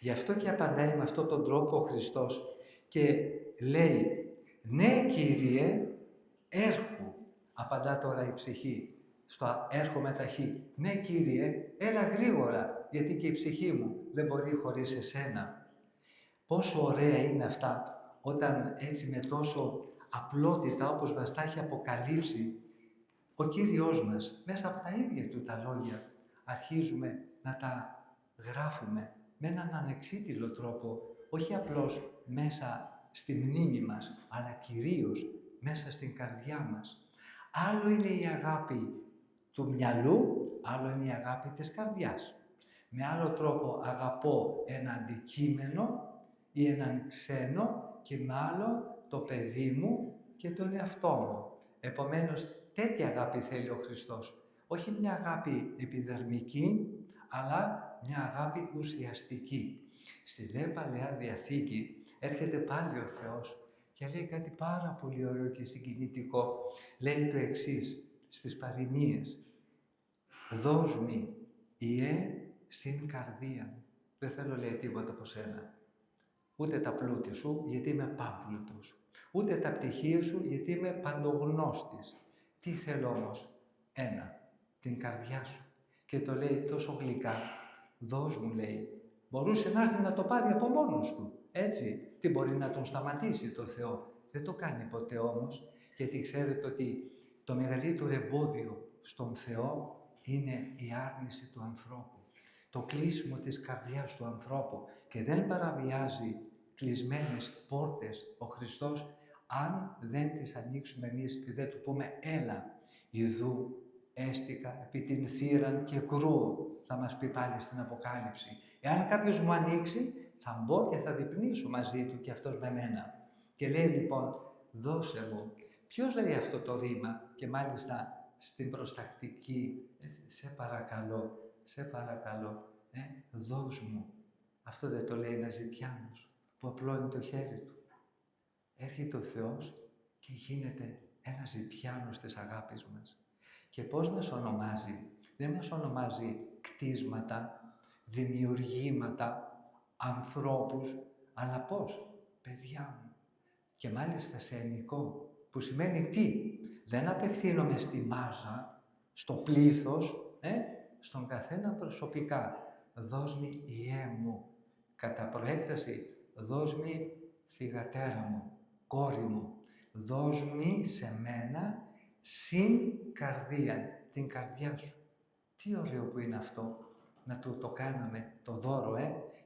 Γι' αυτό και απαντάει με αυτόν τον τρόπο ο Χριστός και λέει «Ναι, Κύριε, έρχου». Απαντά τώρα η ψυχή στο «έρχομαι ταχύ». «Ναι, Κύριε, έλα γρήγορα, γιατί και η ψυχή μου δεν μπορεί χωρίς εσένα». Πόσο ωραία είναι αυτά όταν έτσι με τόσο απλότητα, όπως μας τα έχει αποκαλύψει ο Κύριος μας, μέσα από τα ίδια του τα λόγια, αρχίζουμε να τα γράφουμε με έναν ανεξίτηλο τρόπο, όχι απλώς μέσα στη μνήμη μας, αλλά κυρίως μέσα στην καρδιά μας. Άλλο είναι η αγάπη του μυαλού, άλλο είναι η αγάπη της καρδιάς. Με άλλο τρόπο αγαπώ ένα αντικείμενο ή έναν ξένο και με άλλο το παιδί μου και τον εαυτό μου. Επομένως, τέτοια αγάπη θέλει ο Χριστός. Όχι μια αγάπη επιδερμική, αλλά μια αγάπη ουσιαστική. Στη δε Παλαιά Διαθήκη έρχεται πάλι ο Θεός και λέει κάτι πάρα πολύ ωραίο και συγκινητικό. Λέει το εξής στις παροιμίες. «Δώσ' μη, Ιε, στην καρδία». Δεν θέλω, λέει, τίποτα από σένα. Ούτε τα πλούτη σου, γιατί είμαι πάμπλουτος. Ούτε τα πτυχία σου, γιατί είμαι παντογνώστης. Τι θέλω όμως? Ένα, την καρδιά σου. Και το λέει τόσο γλυκά. «Δώσ' μου», λέει. Μπορούσε να έρθει να το πάρει από μόνος του. Έτσι, τι μπορεί να τον σταματήσει το Θεό. Δεν το κάνει ποτέ όμως, γιατί ξέρετε ότι το μεγαλύτερο εμπόδιο στον Θεό είναι η άρνηση του ανθρώπου. Το κλείσιμο της καρδιάς του ανθρώπου. Και δεν παραβιάζει κλεισμένες πόρτες ο Χριστός αν δεν τις ανοίξουμε εμείς και δεν του πούμε «Έλα, ιδού έστικα επί την θύραν και κρούω», θα μας πει πάλι στην Αποκάλυψη. Εάν κάποιος μου ανοίξει, θα μπω και θα διπνήσω μαζί του και αυτός με μένα. Και λέει λοιπόν, δώσε μου. Ποιος λέει αυτό το ρήμα και μάλιστα στην προστακτική, έτσι, σε παρακαλώ, δώσ' μου. Αυτό δεν το λέει ένας ζητιάνος που απλώνει το χέρι του. Έρχεται ο Θεός και γίνεται ένας ζητιάνος της αγάπης μας. Και πώς μας ονομάζει? Δεν μας ονομάζει κτίσματα, δημιουργήματα, ανθρώπους, αλλά πώς? Παιδιά μου. Και μάλιστα σε ενικό, που σημαίνει τι? Δεν απευθύνομαι στη μάζα, στο πλήθος, στον καθένα προσωπικά. Δώσ' μη, Ιε μου. Κατά προέκταση, δώσ' μη, θυγατέρα μου, κόρη μου. Δώσ' μη σε μένα συν καρδία, την καρδιά σου. Τι ωραίο που είναι αυτό, να του το κάναμε το δώρο,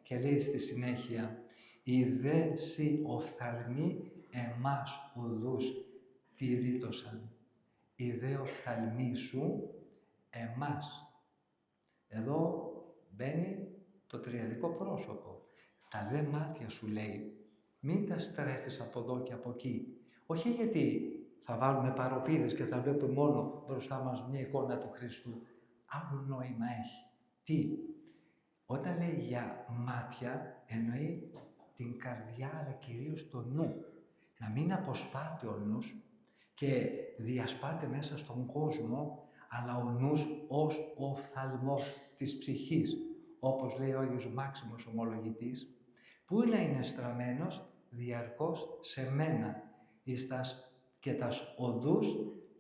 και λέει στη συνέχεια «Οι δε σοι οφθαλμοί εμάς οδούς τηρήτωσαν». «Οι δε οφθαλμοί σου εμάς». Εδώ μπαίνει το τριαδικό πρόσωπο. Τα δε μάτια σου, λέει, μην τα στρέφεις από εδώ και από εκεί. Όχι γιατί θα βάλουμε παροπίδες και θα βλέπουμε μόνο μπροστά μας μια εικόνα του Χριστού. Άλλο νόημα έχει. Τι? Όταν λέει για μάτια, εννοεί την καρδιά, αλλά κυρίως το νου. Να μην αποσπάται ο νους και διασπάται μέσα στον κόσμο, αλλά ο νους ως ο οφθαλμός της ψυχής, όπως λέει ο Άγιος Μάξιμος Ομολογητής, που να είναι στραμμένος διαρκώς σε μένα, εις τας και τας οδούς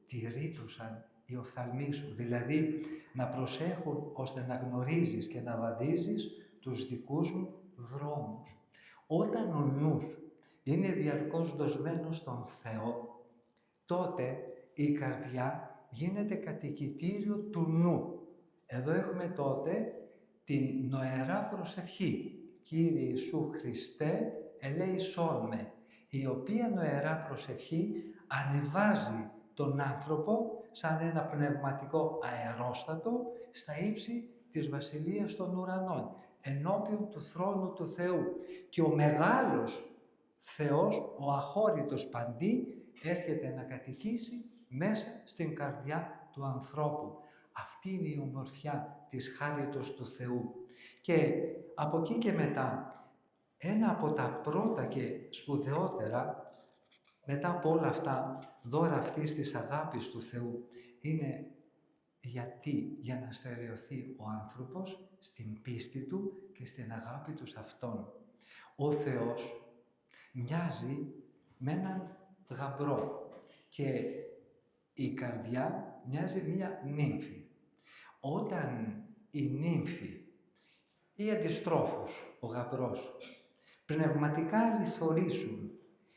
τηρήτωσαν οι οφθαλμοί σου, δηλαδή να προσέχουν ώστε να γνωρίζεις και να βαδίζεις τους δικούς μου δρόμους. Όταν ο νους είναι διαρκώς δοσμένος στον Θεό, τότε η καρδιά γίνεται κατοικητήριο του νου. Εδώ έχουμε τότε την νοερά προσευχή «Κύριε Ιησού Χριστέ, ελέησόν με», η οποία νοερά προσευχή ανεβάζει τον άνθρωπο σαν ένα πνευματικό αερόστατο στα ύψη της Βασιλείας των Ουρανών, ενώπιον του θρόνου του Θεού. Και ο μεγάλος Θεός, ο αχώρητος παντί, έρχεται να κατοικήσει μέσα στην καρδιά του ανθρώπου. Αυτή είναι η ομορφιά της χάριτος του Θεού. Και από εκεί και μετά, ένα από τα πρώτα και σπουδαιότερα, μετά από όλα αυτά, δώρα αυτής της αγάπης του Θεού, είναι για να στερεωθεί ο άνθρωπος στην πίστη του και στην αγάπη του σε Αυτόν. Ο Θεός μοιάζει με έναν γαμπρό και η καρδιά μοιάζει μία νύμφη. Όταν η νύμφη ή αντιστρόφως ο γαμπρός πνευματικά αληθωρήσουν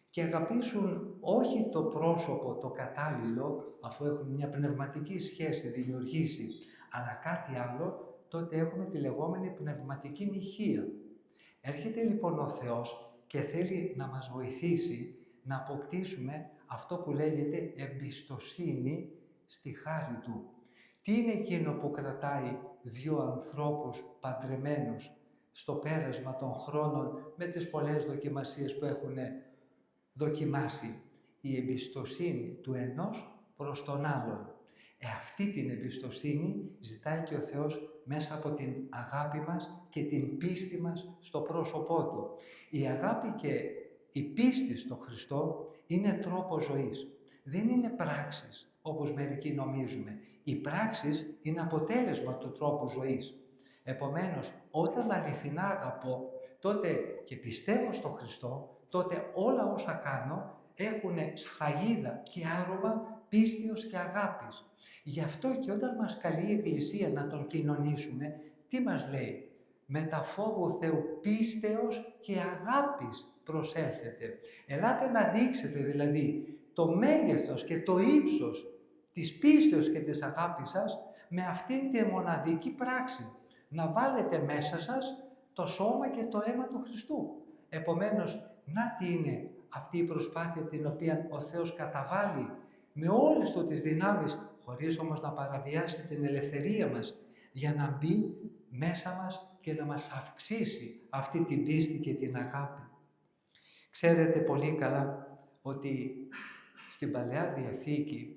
και αγαπήσουν όχι το πρόσωπο το κατάλληλο, αφού έχουν μια πνευματική σχέση δημιουργήσει, αλλά κάτι άλλο, τότε έχουμε τη λεγόμενη πνευματική μοιχεία. Έρχεται λοιπόν ο Θεός και θέλει να μας βοηθήσει να αποκτήσουμε αυτό που λέγεται εμπιστοσύνη στη χάρη Του. Τι είναι εκείνο που κρατάει δύο ανθρώπους παντρεμένους στο πέρασμα των χρόνων με τις πολλές δοκιμασίες που έχουν δοκιμάσει? Η εμπιστοσύνη του ενός προς τον άλλον. Αυτή την εμπιστοσύνη ζητάει και ο Θεός μέσα από την αγάπη μας και την πίστη μας στο πρόσωπό Του. Η αγάπη και η πίστη στο Χριστό είναι τρόπος ζωής. Δεν είναι πράξεις, όπως μερικοί νομίζουμε. Οι πράξεις είναι αποτέλεσμα του τρόπου ζωής. Επομένως, όταν αληθινά αγαπώ, τότε και πιστεύω στον Χριστό, τότε όλα όσα κάνω έχουν σφραγίδα και άρωμα πίστεως και αγάπης. Γι' αυτό και όταν μας καλεί η Εκκλησία να Τον κοινωνήσουμε, τι μας λέει? Με τα φόβου Θεού πίστεως και αγάπης προσέλθετε. Ελάτε να δείξετε δηλαδή το μέγεθος και το ύψος της πίστεως και της αγάπης σας με αυτήν τη μοναδική πράξη. Να βάλετε μέσα σας το σώμα και το αίμα του Χριστού. Επομένως, να τι είναι αυτή η προσπάθεια την οποία ο Θεός καταβάλει με όλες του τις δυνάμεις, χωρίς όμως να παραβιάσει την ελευθερία μας, για να μπει μέσα μας και να μας αυξήσει αυτή την πίστη και την αγάπη. Ξέρετε πολύ καλά ότι στην Παλαιά Διαθήκη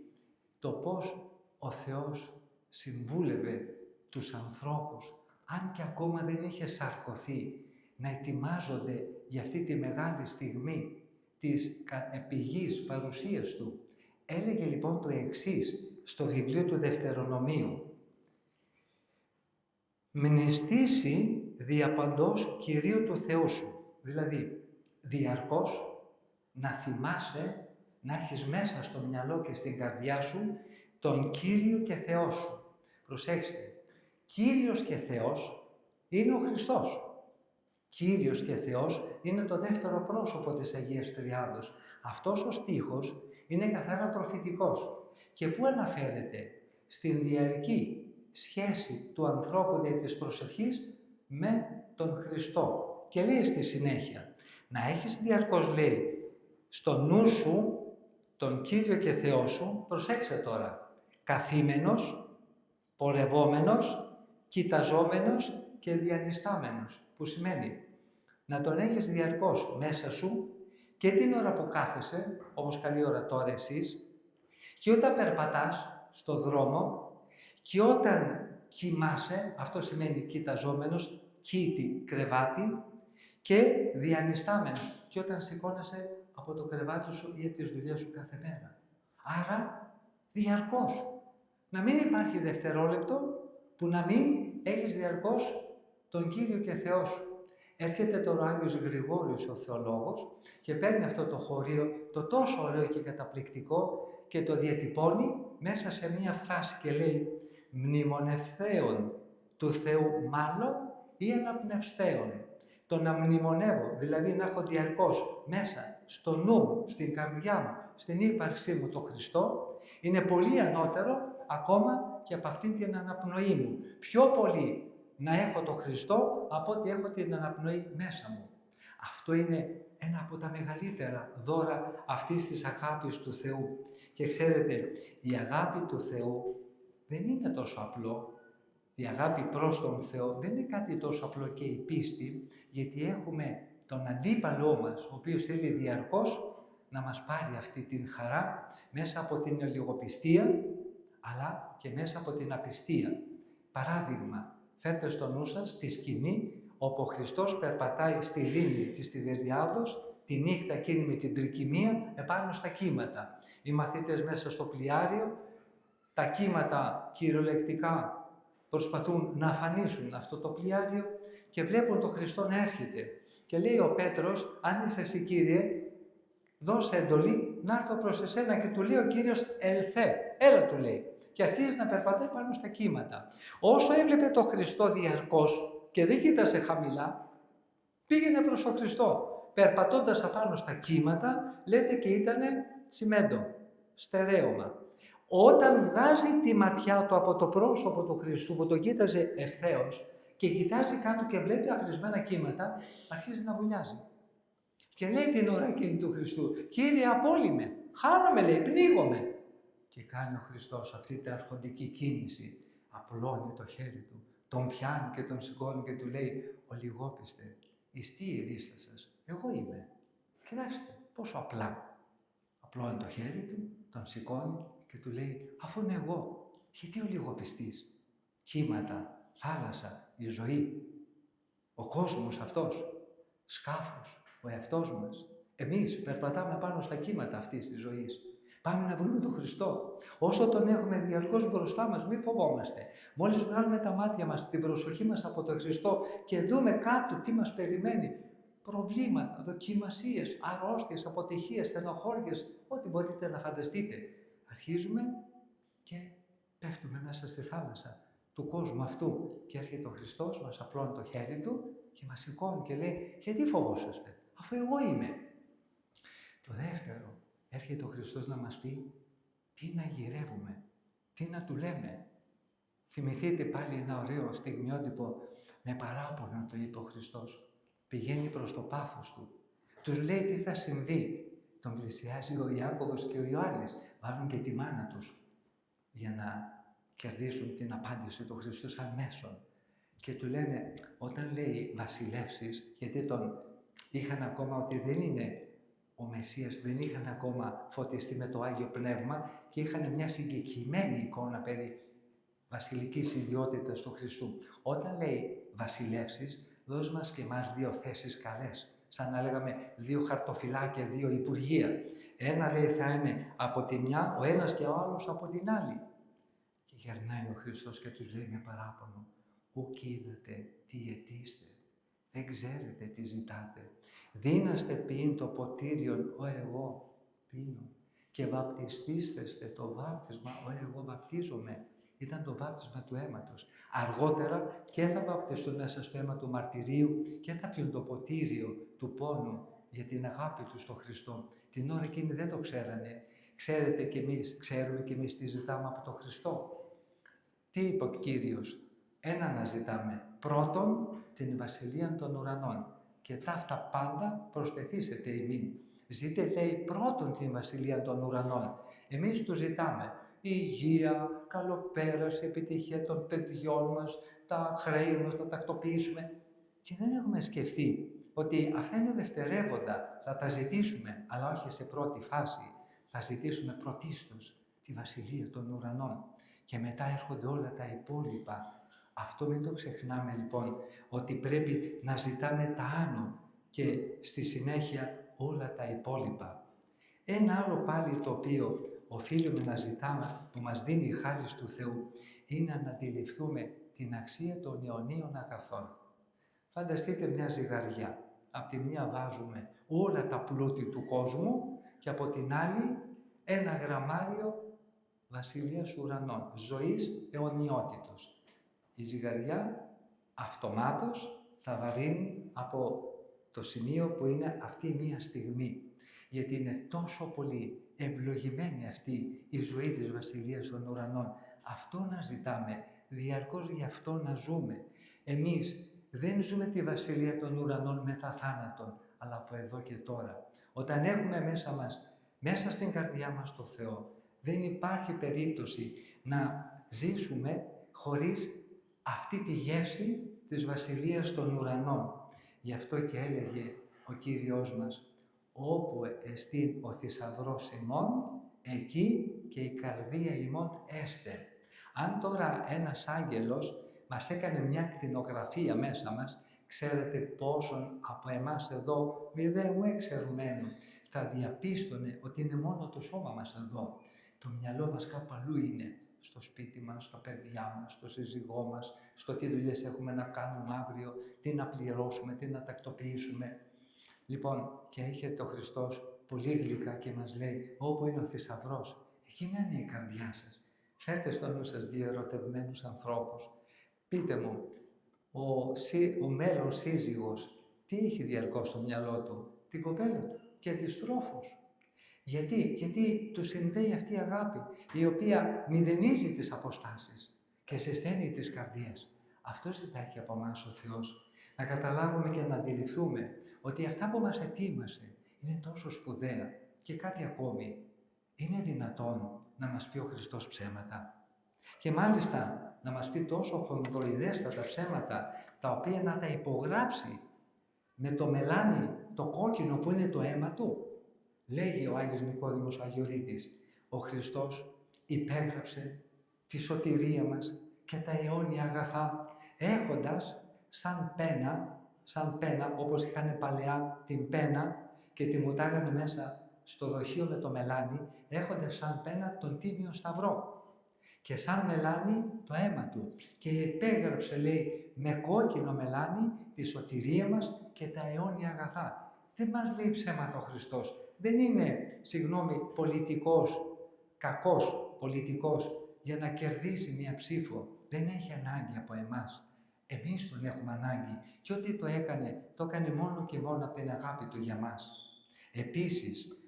το πώς ο Θεός συμβούλευε τους ανθρώπους, αν και ακόμα δεν είχε σαρκωθεί, να ετοιμάζονται για αυτή τη μεγάλη στιγμή της επιγής παρουσίας Του. Έλεγε λοιπόν το εξής στο βιβλίο του Δευτερονομίου. «Μνηστήσει διαπαντός Κυρίου του Θεού σου». Δηλαδή, διαρκώς να θυμάσαι, να έχεις μέσα στο μυαλό και στην καρδιά σου τον Κύριο και Θεό σου. Προσέξτε, Κύριος και Θεός είναι ο Χριστός. Κύριος και Θεός είναι το δεύτερο πρόσωπο της Αγίας Τριάδος. Αυτός ο στίχος είναι καθαρά προφητικός. Και πού αναφέρεται? Στην διαρκή σχέση του ανθρώπου δια της προσευχής με τον Χριστό. Και λέει στη συνέχεια, να έχεις διαρκώς, λέει, στο νου σου τον Κύριο και Θεό σου, προσέξτε τώρα, καθήμενος, πορευόμενος, κοιταζόμενος και διανυστάμενος, που σημαίνει να τον έχεις διαρκώς μέσα σου και την ώρα που κάθεσαι, όπως καλή ώρα τώρα εσείς, και όταν περπατάς στο δρόμο και όταν κοιμάσαι, αυτό σημαίνει κοιταζόμενος, κοίτη, κρεβάτι, και διανυστάμενος και όταν σηκώνεσαι από το κρεβάτι σου για τις δουλειές σου κάθε μέρα. Άρα, διαρκώς. Να μην υπάρχει δευτερόλεπτο που να μην έχεις διαρκώς τον Κύριο και Θεό σου. Έρχεται τώρα ο Άγιος Γρηγόριος ο Θεολόγος και παίρνει αυτό το χωρίο, το τόσο ωραίο και καταπληκτικό, και το διατυπώνει μέσα σε μία φράση και λέει «Μνημονευθέων του Θεού μάλλον ή αναπνευστέων». Το να μνημονεύω, δηλαδή να έχω διαρκώς μέσα στο νου μου, στην καρδιά μου, στην ύπαρξή μου τον Χριστό, είναι πολύ ανώτερο ακόμα και από αυτήν την αναπνοή μου. Πιο πολύ να έχω το Χριστό από ότι έχω την αναπνοή μέσα μου. Αυτό είναι ένα από τα μεγαλύτερα δώρα αυτής της αγάπης του Θεού. Και ξέρετε, η αγάπη του Θεού δεν είναι τόσο απλό. Η αγάπη προς τον Θεό δεν είναι κάτι τόσο απλό και η πίστη, γιατί έχουμε τον αντίπαλό μας, ο οποίος θέλει διαρκώς να μας πάρει αυτή την χαρά μέσα από την λιγοπιστία, αλλά και μέσα από την απιστία. Παράδειγμα, φέρτε στο νου σας τη σκηνή όπου ο Χριστός περπατάει στη λίμνη της Τιβεριάδος, τη νύχτα εκείνη με την τρικυμία, επάνω στα κύματα. Οι μαθήτες μέσα στο πλοιάριο, τα κύματα κυριολεκτικά προσπαθούν να αφανίσουν αυτό το πλοιάριο και βλέπουν τον Χριστό να έρχεται. Και λέει ο Πέτρος, αν είσαι εσύ Κύριε, δώσε εντολή να έρθω προς εσένα, και του λέει ο Κύριος, ελθέ, έλα του λέει. Και αρχίζει να περπατάει πάνω στα κύματα. Όσο έβλεπε τον Χριστό διαρκώς και δεν κοίτασε χαμηλά, πήγαινε προς τον Χριστό. Περπατώντας απάνω στα κύματα, λέτε και ήτανε τσιμέντο, στερέωμα. Όταν βγάζει τη ματιά του από το πρόσωπο του Χριστού, που το κοίταζε ευθέως, και κοιτάζει κάτω και βλέπει αφρισμένα κύματα, αρχίζει να βουλιάζει. Και λέει την ώρα εκείνη του Χριστού, Κύριε, απόλυμε, χάνομαι, λέει, πνίγομαι. Και κάνει ο Χριστός αυτή την αρχοντική κίνηση, απλώνει το χέρι του, τον πιάνει και τον σηκώνει και του λέει, ολιγόπιστε, εις τι η δίστα σας, εγώ είμαι. Κοιτάξτε, πόσο απλά. Απλώνει το χέρι του, τον σηκώνει και του λέει, αφού είμαι εγώ, γιατί ολιγοπιστείς. Κύματα, θάλασσα, η ζωή, ο κόσμος αυτός, σκάφος, ο εαυτός μας. Εμείς περπατάμε πάνω στα κύματα αυτής της ζωής. Πάμε να βρούμε τον Χριστό. Όσο τον έχουμε διαρκώς μπροστά μας, μην φοβόμαστε. Μόλις βγάλουμε τα μάτια μας, την προσοχή μας από τον Χριστό και δούμε κάτω τι μας περιμένει, προβλήματα, δοκιμασίες, αρρώστιες, αποτυχίες, στενοχώριες, ό,τι μπορείτε να φανταστείτε, αρχίζουμε και πέφτουμε μέσα στη θάλασσα του κόσμου αυτού. Και έρχεται ο Χριστός, μας απλώνει το χέρι του και μας σηκώνει και λέει, γιατί φοβόσαστε, αφού εγώ είμαι. Το δεύτερο, έρχεται ο Χριστός να μας πει τι να γυρεύουμε, τι να του λέμε. Θυμηθείτε πάλι ένα ωραίο στιγμιότυπο, με παράπονο το είπε ο Χριστός. Πηγαίνει προς το πάθος του. Τους λέει τι θα συμβεί. Τον πλησιάζει ο Ιάκωβος και ο Ιωάννης. Βάζουν και τη μάνα τους για να κερδίσουν την απάντηση του Χριστού σαν μέσον. Και του λένε, όταν λέει βασιλεύσεις, γιατί τον είχαν ακόμα ότι δεν είναι ο Μεσσίας, δεν είχαν ακόμα φωτιστεί με το Άγιο Πνεύμα και είχαν μια συγκεκριμένη εικόνα περί βασιλικής ιδιότητας του Χριστού. Όταν λέει βασιλεύσεις, δώσ' μας και εμάς δύο θέσεις καλές. Σαν να λέγαμε δύο χαρτοφυλάκια, δύο υπουργεία. Ένα λέει θα είναι από τη μια, ο ένας και ο άλλος από την άλλη. Και γερνάει ο Χριστός και τους λέει με παράπονο, ουκ είδατε τι αιτείστε, δεν ξέρετε τι ζητάτε. Δίναστε ποιήν το ποτήριον, ο εγώ πίνω. Και βαπτιστήστε το βάπτισμα, ο εγώ βαπτίζομαι. Ήταν το βάπτισμα του αίματος. Αργότερα και θα βαπτιστούν μέσα στο αίμα του μαρτυρίου και θα πιούν το ποτήριο του πόνου για την αγάπη τους στον Χριστό. Την ώρα εκείνη δεν το ξέρανε. Ξέρετε κι εμείς, ξέρουμε κι εμείς τι ζητάμε από τον Χριστό. Τι είπε ο Κύριος, ένα να ζητάμε. Πρώτον, την βασιλεία των ουρανών. Και ταύτα πάντα προστεθήσετε ημίν. Ζείτε, λέει, πρώτον την βασιλεία των ουρανών. Εμείς του ζητάμε υγεία, καλοπέραση, επιτυχία των παιδιών μας, τα χρέη μας, να τακτοποιήσουμε. Και δεν έχουμε σκεφτεί ότι αυτά είναι δευτερεύοντα. Θα τα ζητήσουμε, αλλά όχι σε πρώτη φάση. Θα ζητήσουμε πρωτίστως τη βασιλεία των ουρανών. Και μετά έρχονται όλα τα υπόλοιπα. Αυτό μην το ξεχνάμε λοιπόν, ότι πρέπει να ζητάμε τα άνω και στη συνέχεια όλα τα υπόλοιπα. Ένα άλλο πάλι το οποίο οφείλουμε να ζητάμε, που μας δίνει η χάρις του Θεού, είναι να αντιληφθούμε την αξία των αιωνίων αγαθών. Φανταστείτε μια ζυγαριά. Απ' τη μία βάζουμε όλα τα πλούτη του κόσμου και από την άλλη ένα γραμμάριο βασιλείας ουρανών, ζωής αιωνιότητος. Η ζυγαριά αυτομάτως θα βαρύνει από το σημείο που είναι αυτή μία στιγμή. Γιατί είναι τόσο πολύ ευλογημένη αυτή η ζωή της βασιλείας των ουρανών. Αυτό να ζητάμε, διαρκώς γι' αυτό να ζούμε. Εμείς δεν ζούμε τη Βασιλεία των Ουρανών μετά θάνατον, αλλά από εδώ και τώρα. Όταν έχουμε μέσα μας, μέσα στην καρδιά μας το Θεό, δεν υπάρχει περίπτωση να ζήσουμε χωρίς αυτή τη γεύση της Βασιλείας των Ουρανών. Γι' αυτό και έλεγε ο Κύριος μας, όπου εστίν ο θησαυρός ημών, εκεί και η καρδία ημών έστε. Αν τώρα ένας άγγελος μας έκανε μια κτηνογραφία μέσα μας, ξέρετε πόσον από εμάς εδώ, μηδέν εξαιρουμένου, θα διαπίστωνε ότι είναι μόνο το σώμα μας εδώ. Το μυαλό μας κάπου αλλού είναι. Στο σπίτι μας, στα παιδιά μας, στο σύζυγό μας, στο τι δουλειές έχουμε να κάνουμε αύριο, τι να πληρώσουμε, τι να τακτοποιήσουμε. Λοιπόν, και έρχεται ο Χριστός πολύ γλυκά και μας λέει, όπου είναι ο θησαυρός, εκεί να είναι η καρδιά σας. Φέρτε στο νου σας δύο ερωτευμένους ανθρώπους. Πείτε μου, ο μέλλον σύζυγος, τι έχει διαρκώς στο μυαλό του? Την κοπέλα του και αντιστρόφως. Γιατί του συνδέει αυτή η αγάπη, η οποία μηδενίζει τις αποστάσεις και ζεσταίνει τις καρδιές. Αυτό ζητάει και από εμάς ο Θεός. Να καταλάβουμε και να αντιληφθούμε ότι αυτά που μας ετοίμασε είναι τόσο σπουδαία. Και κάτι ακόμη, είναι δυνατόν να μας πει ο Χριστός ψέματα? Και μάλιστα να μας πει τόσο χονδροειδέστατα ψέματα, τα οποία να τα υπογράψει με το μελάνι, το κόκκινο που είναι το αίμα του? Λέγει ο Άγιος Νικόδημος ο Αγιορείτης, ο Χριστός υπέγραψε τη σωτηρία μας και τα αιώνια αγαθά, έχοντας σαν πένα, όπως είχαν παλαιά την πένα και τη μουτάγανε μέσα στο δοχείο με το μελάνι, έχοντας σαν πένα τον Τίμιο Σταυρό και σαν μελάνι το αίμα του. Και υπέγραψε, λέει, με κόκκινο μελάνι τη σωτηρία μας και τα αιώνια αγαθά. Δεν μας λέει ψέματα ο Χριστός. Δεν είναι, πολιτικός, κακός πολιτικός για να κερδίσει μία ψήφο. Δεν έχει ανάγκη από εμάς. Εμείς τον έχουμε ανάγκη. Και ό,τι το έκανε μόνο και μόνο από την αγάπη του για μας. Επίσης,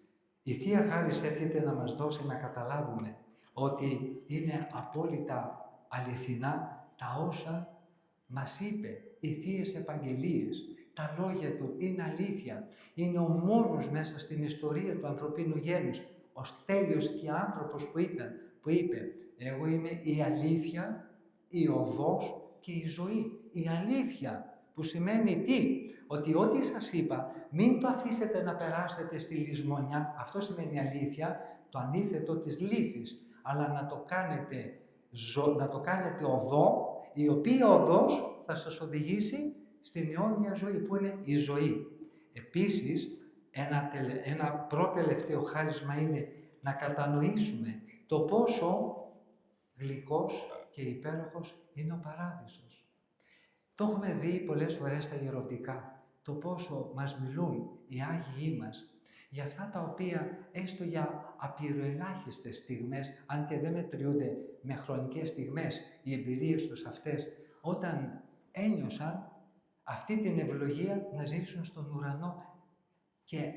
η Θεία Χάρις έρχεται να μας δώσει να καταλάβουμε ότι είναι απόλυτα αληθινά τα όσα μας είπε οι Θείες Επαγγελίες. Τα λόγια του είναι αλήθεια. Είναι ο μόνος μέσα στην ιστορία του ανθρωπίνου γένους, ο τέλειος και άνθρωπος που είπε «Εγώ είμαι η αλήθεια, η οδός και η ζωή». Η αλήθεια που σημαίνει τι? Ότι ό,τι σας είπα, μην το αφήσετε να περάσετε στη λησμονιά. Αυτό σημαίνει αλήθεια, το αντίθετο της λύθης. Αλλά να το κάνετε οδό, η οποία οδός θα σας οδηγήσει στην αιώνια ζωή, που είναι η ζωή. Επίσης, ένα προτελευταίο χάρισμα είναι να κατανοήσουμε το πόσο γλυκός και υπέροχος είναι ο Παράδεισος. Το έχουμε δει πολλές φορές στα ιερωτικά, το πόσο μας μιλούν οι Άγιοι μας για αυτά τα οποία έστω για απειροελάχιστες στιγμές, αν και δεν μετριούνται με χρονικές στιγμές οι εμπειρίες τους αυτές, όταν ένιωσαν αυτή την ευλογία να ζήσουν στον ουρανό και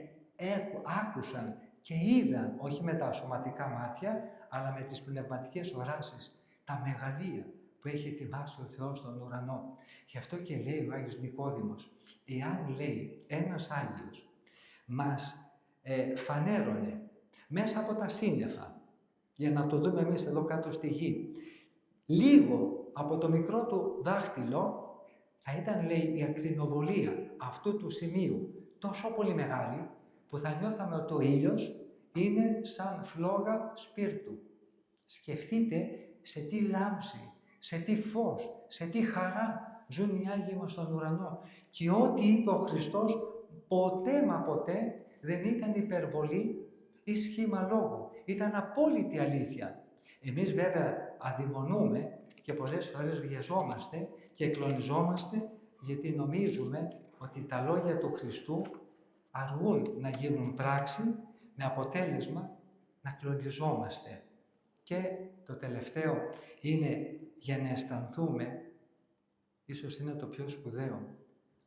άκουσαν και είδαν, όχι με τα σωματικά μάτια, αλλά με τις πνευματικές οράσεις, τα μεγαλεία που έχει ετοιμάσει ο Θεός στον ουρανό. Γι' αυτό και λέει ο Άγιος Νικόδημος, εάν λέει ένας Άγιος μας φανέρωνε μέσα από τα σύννεφα, για να το δούμε εμείς εδώ κάτω στη γη, λίγο από το μικρό του δάχτυλο, θα ήταν, λέει, η ακτινοβολία αυτού του σημείου τόσο πολύ μεγάλη, που θα νιώθαμε ότι ο ήλιος είναι σαν φλόγα σπίρτου. Σκεφτείτε σε τι λάμψη, σε τι φως, σε τι χαρά ζουν οι Άγιοι μας στον ουρανό. Και ό,τι είπε ο Χριστός ποτέ μα ποτέ δεν ήταν υπερβολή ή σχήμα λόγου. Ήταν απόλυτη αλήθεια. Εμείς βέβαια αδειμονούμε και πολλές φορές βιαζόμαστε και εκλονιζόμαστε, γιατί νομίζουμε ότι τα λόγια του Χριστού αργούν να γίνουν πράξη, με αποτέλεσμα να κλονιζόμαστε. Και το τελευταίο είναι για να αισθανθούμε, ίσως είναι το πιο σπουδαίο,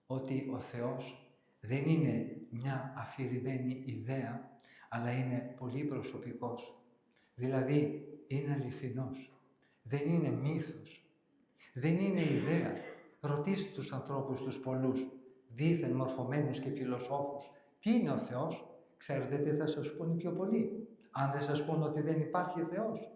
ότι ο Θεός δεν είναι μια αφηρημένη ιδέα, αλλά είναι πολύ προσωπικός. Δηλαδή, είναι αληθινός. Δεν είναι μύθος. Δεν είναι ιδέα, Ρωτήστε τους ανθρώπους τους πολλούς, δήθεν μορφωμένους και φιλοσόφους, τι είναι ο Θεός. Ξέρετε τι θα σας πούν οι πιο πολλοί? Αν δεν σας πούν ότι δεν υπάρχει Θεός.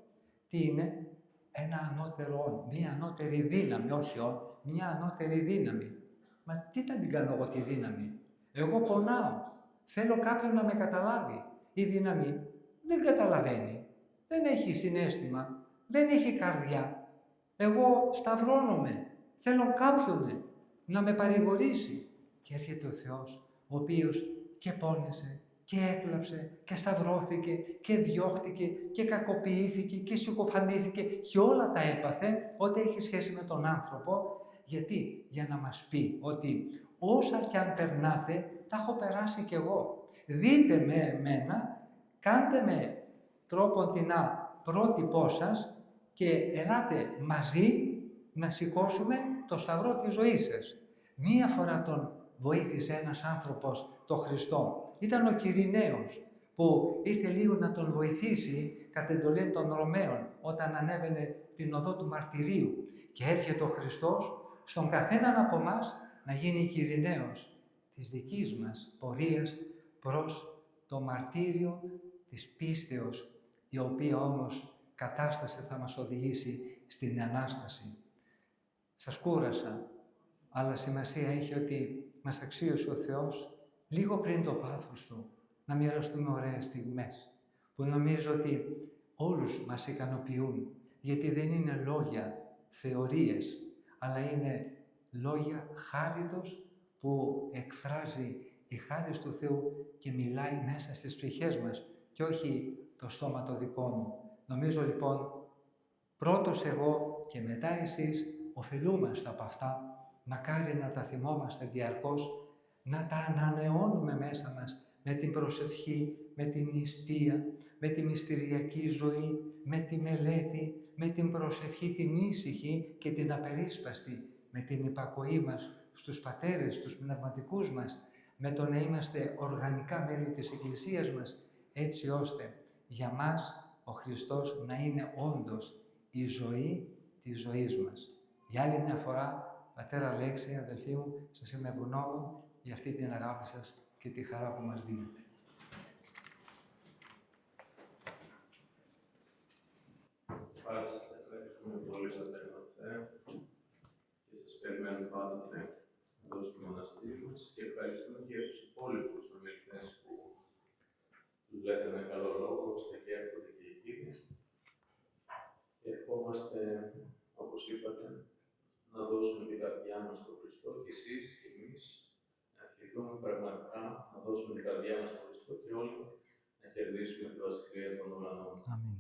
Τι είναι? Ένα ανώτερο όν, μία ανώτερη δύναμη, όχι όν, μία ανώτερη δύναμη. Μα τι θα την κάνω εγώ τη δύναμη? Εγώ πονάω. Θέλω κάποιον να με καταλάβει. Η δύναμη δεν καταλαβαίνει. Δεν έχει συναίσθημα. Δεν έχει καρδιά. Εγώ σταυρώνομαι. Θέλω κάποιον να με παρηγορήσει. Και έρχεται ο Θεός, ο οποίος και πόνεσε και έκλαψε και σταυρώθηκε και διώχτηκε και κακοποιήθηκε και συκοφαντήθηκε και όλα τα έπαθε ό,τι έχει σχέση με τον άνθρωπο. Γιατί? Για να μας πει ότι όσα κι αν περνάτε, τα έχω περάσει κι εγώ. Δείτε με εμένα, κάντε με τρόποντινά πρότυπό σας και ελάτε μαζί να σηκώσουμε το σταυρό της ζωής σας. Μία φορά τον βοήθησε ένας άνθρωπος, τον Χριστό. Ήταν ο Κυρηναίος, που ήρθε λίγο να τον βοηθήσει κατ' εντολή των Ρωμαίων, όταν ανέβαινε την οδό του μαρτυρίου. Και έρχεται ο Χριστός στον καθέναν από εμάς να γίνει Κυρηναίος της δικής μας πορείας προς το μαρτύριο της πίστεως, η οποία όμως κατάσταση θα μας οδηγήσει στην Ανάσταση. Σας κούρασα, αλλά σημασία έχει ότι μας αξίωσε ο Θεός λίγο πριν το πάθος Του να μοιραστούμε ωραίες στιγμές, που νομίζω ότι όλους μας ικανοποιούν, γιατί δεν είναι λόγια, θεωρίες, αλλά είναι λόγια χάριτος που εκφράζει η χάρις του Θεού και μιλάει μέσα στις ψυχές μας και όχι το στόμα το δικό μου. Νομίζω λοιπόν πρώτος εγώ και μετά εσείς ωφελούμαστε από αυτά, μακάρι να τα θυμόμαστε διαρκώς, να τα ανανεώνουμε μέσα μας με την προσευχή, με την νηστεία, με τη μυστηριακή ζωή, με τη μελέτη, με την προσευχή την ήσυχη και την απερίσπαστη, με την υπακοή μας στους πατέρες, τους πνευματικούς μας, με το να είμαστε οργανικά μέλη της Εκκλησίας μας, έτσι ώστε για μας ο Χριστός να είναι όντως η ζωή της ζωής μας. Για άλλη μια φορά, Πατέρα Αλέξη, αδελφοί μου, σας είμαι ευγνώμων για αυτή την αγάπη σας και τη χαρά που μας δίνετε. Πάλι σας ευχαριστούμε πολύ, Πατέρα Θεέ, και σας περιμένουμε πάντοτε εδώ στο μοναστήρι μας και ευχαριστούμε και για τους υπόλοιπους ομιλητές που τους λέτε με καλό λόγο, ώστε και έρχονται και εκείνοι. Και ευχόμαστε, όπως είπατε, να δώσουμε την καρδιά μας στον Χριστό και εσείς και εμείς να ευχηθούμε πραγματικά να δώσουμε την καρδιά μας στον Χριστό και όλοι να κερδίσουμε τη βασιλεία των ουρανών. Αμήν.